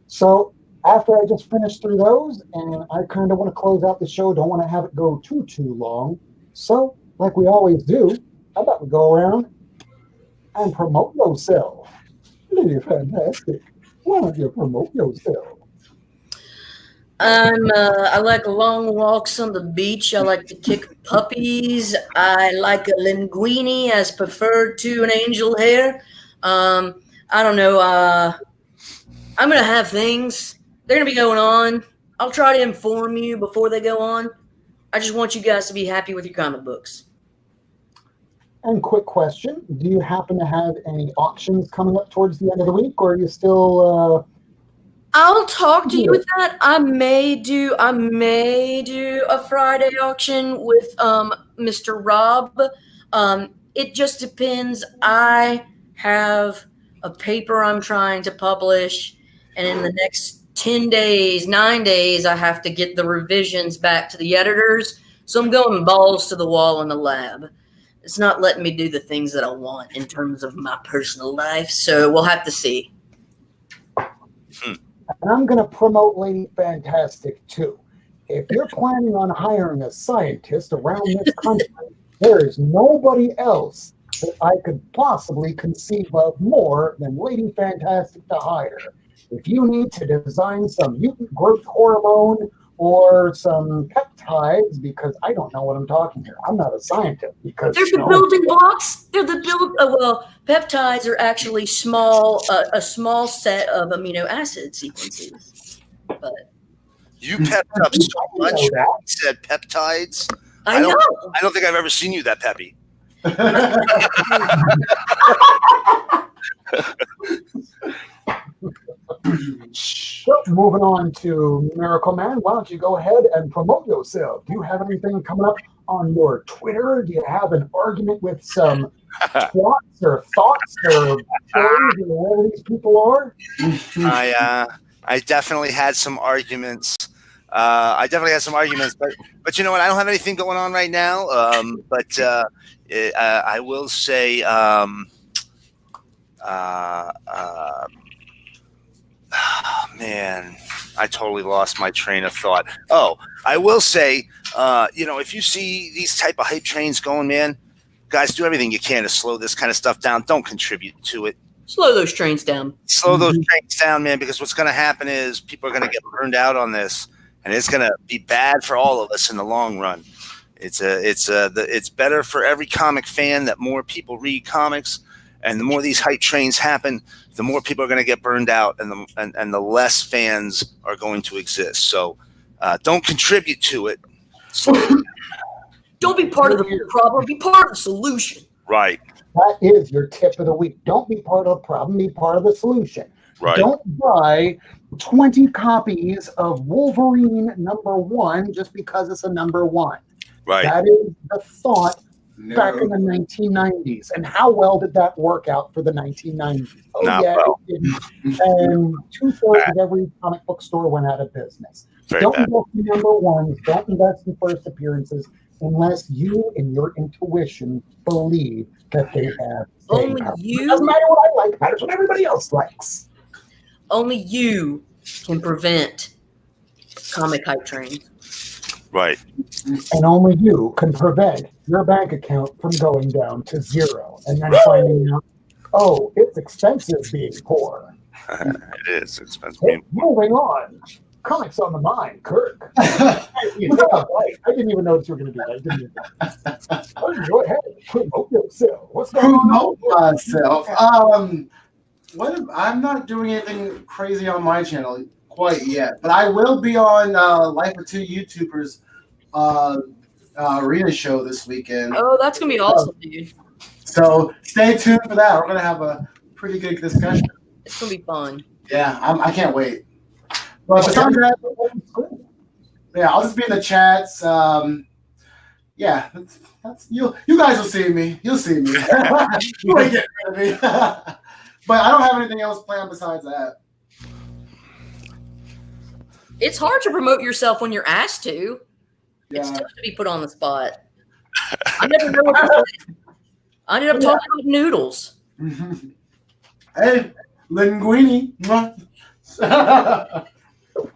So after I just finished through those, and I kind of want to close out the show, don't want to have it go too long. So, like we always do, how about we go around and promote yourself? Really fantastic. Why don't you promote yourself? I like long walks on the beach. I like to kick puppies. I like a linguine as preferred to an angel hair. I don't know. I'm going to have things. They're going to be going on. I'll try to inform you before they go on. I just want you guys to be happy with your comic books. And quick question, do you happen to have any auctions coming up towards the end of the week, or are you still... I'll talk to you with that. I may do a Friday auction with Mr. Rob. It just depends. I have a paper I'm trying to publish, and in the next 9 days, I have to get the revisions back to the editors. So I'm going balls to the wall in the lab. It's not letting me do the things that I want in terms of my personal life. So we'll have to see. And I'm going to promote Lady Fantastic too. If you're planning on hiring a scientist around this country, there is nobody else that I could possibly conceive of more than Lady Fantastic to hire. If you need to design some mutant growth hormone or some peptides, because I don't know what I'm talking here. I'm not a scientist. Because they're the building blocks. They're the peptides are actually a small set of amino acid sequences. But you pepped up so much. You said peptides. I know. I don't think I've ever seen you that peppy. So, moving on to Miracleman, why don't you go ahead and promote yourself? Do you have anything coming up on your Twitter? Do you have an argument with some twats or thoughts or stories or whatever these people are? I definitely had some arguments. But you know what? I don't have anything going on right now. But I will say, man, I totally lost my train of thought. Oh, I will say, if you see these type of hype trains going, man, guys, do everything you can to slow this kind of stuff down. Don't contribute to it. Slow those trains down. Slow those trains down, man, because what's going to happen is people are going to get burned out on this, and it's going to be bad for all of us in the long run. It's better for every comic fan that more people read comics, and the more these hype trains happen, the more people are going to get burned out, and the less fans are going to exist. So don't contribute to it. Don't be part of the problem. Be part of the solution. Right. That is your tip of the week. Don't be part of the problem. Be part of the solution. Right. Don't buy 20 copies of Wolverine #1 just because it's a #1. Right. That is the thought back in the 1990s. And how well did that work out for the 1990s? Oh, Not yeah, well. It didn't. And 2/3 of every comic book store went out of business. Don't invest in #1s. Don't invest in first appearances unless you and your intuition believe that they have. Only power. you. It doesn't matter what I like. It matters what everybody else likes. Only you can prevent comic hype trains. Right. And only you can prevent your bank account from going down to zero and then finding out, oh, it's expensive being poor. It is expensive. So, moving on. Comics on the Mind, Kirk. I didn't even notice you were going to do that. Didn't you? Oh, go ahead. Promote yourself. What's going on? Promote myself. I'm not doing anything crazy on my channel quite yet, but I will be on Life with Two YouTubers arena show this weekend. Oh, that's gonna be awesome, dude. So stay tuned for that. We're gonna have a pretty good discussion. It's gonna be fun. Yeah, I can't wait. But besides that, yeah, I'll just be in the chats. Yeah, that's you guys will see me. You'll see me. You ain't getting rid of me. But I don't have anything else planned besides that. It's hard to promote yourself when you're asked to. Yeah. It's tough to be put on the spot. I never know what to say. I ended up talking about noodles. Hey, linguine.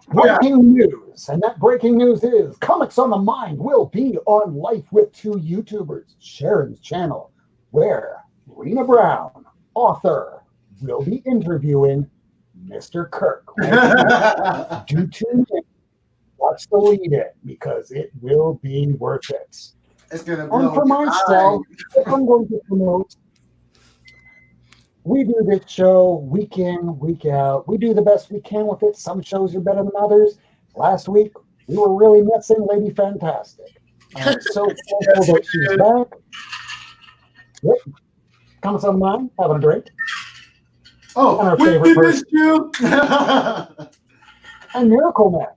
Breaking news, and that breaking news is Comics on the Mind will be on Life with Two YouTubers, Sharon's channel, where Rena Brown, author, will be interviewing Mr. Kirk. Do tune in. Watch the lead-in because it will be worth it. It's gonna And blow for your myself, if I'm going to promote, we do this show week in, week out. We do the best we can with it. Some shows are better than others. Last week, we were really missing Lady Fantastic. So thankful that she's back. Yep. Comments on the Mind, having a drink. Oh, And our we favorite missed you. And Miracleman.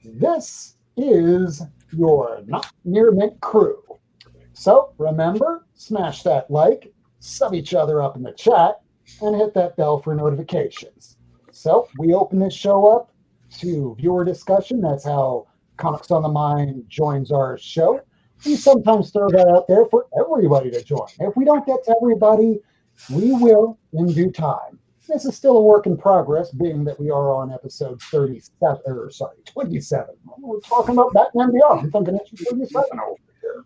This is your Not Near Mint crew. So remember, smash that like, sub each other up in the chat, and hit that bell for notifications. So we open this show up to viewer discussion. That's how Comics on the Mind joins our show. We sometimes throw that out there for everybody to join. If we don't get to everybody, we will in due time. This is still a work in progress, being that we are on episode 27. We're talking about Batman Beyond. I'm thinking it's 37 over here.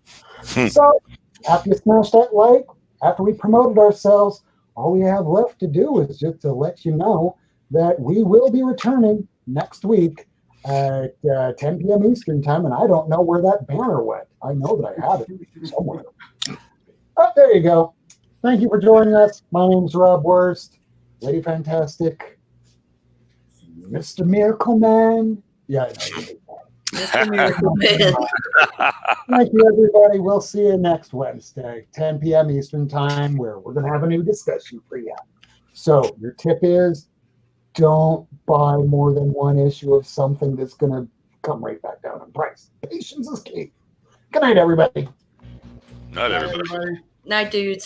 So after you smash that like, after we promoted ourselves, all we have left to do is just to let you know that we will be returning next week at 10 p.m. Eastern time, and I don't know where that banner went. I know that I have it somewhere. Oh, there you go. Thank you for joining us. My name's Rob Worst, Lady Fantastic, Mr. Miracleman. Yeah, I know. Mr. Miracleman. Thank you, everybody. We'll see you next Wednesday, 10 p.m. Eastern time, where we're going to have a new discussion for you. So your tip is don't buy more than one issue of something that's going to come right back down in price. Patience is key. Good night, everybody. Not everybody. Night, dudes.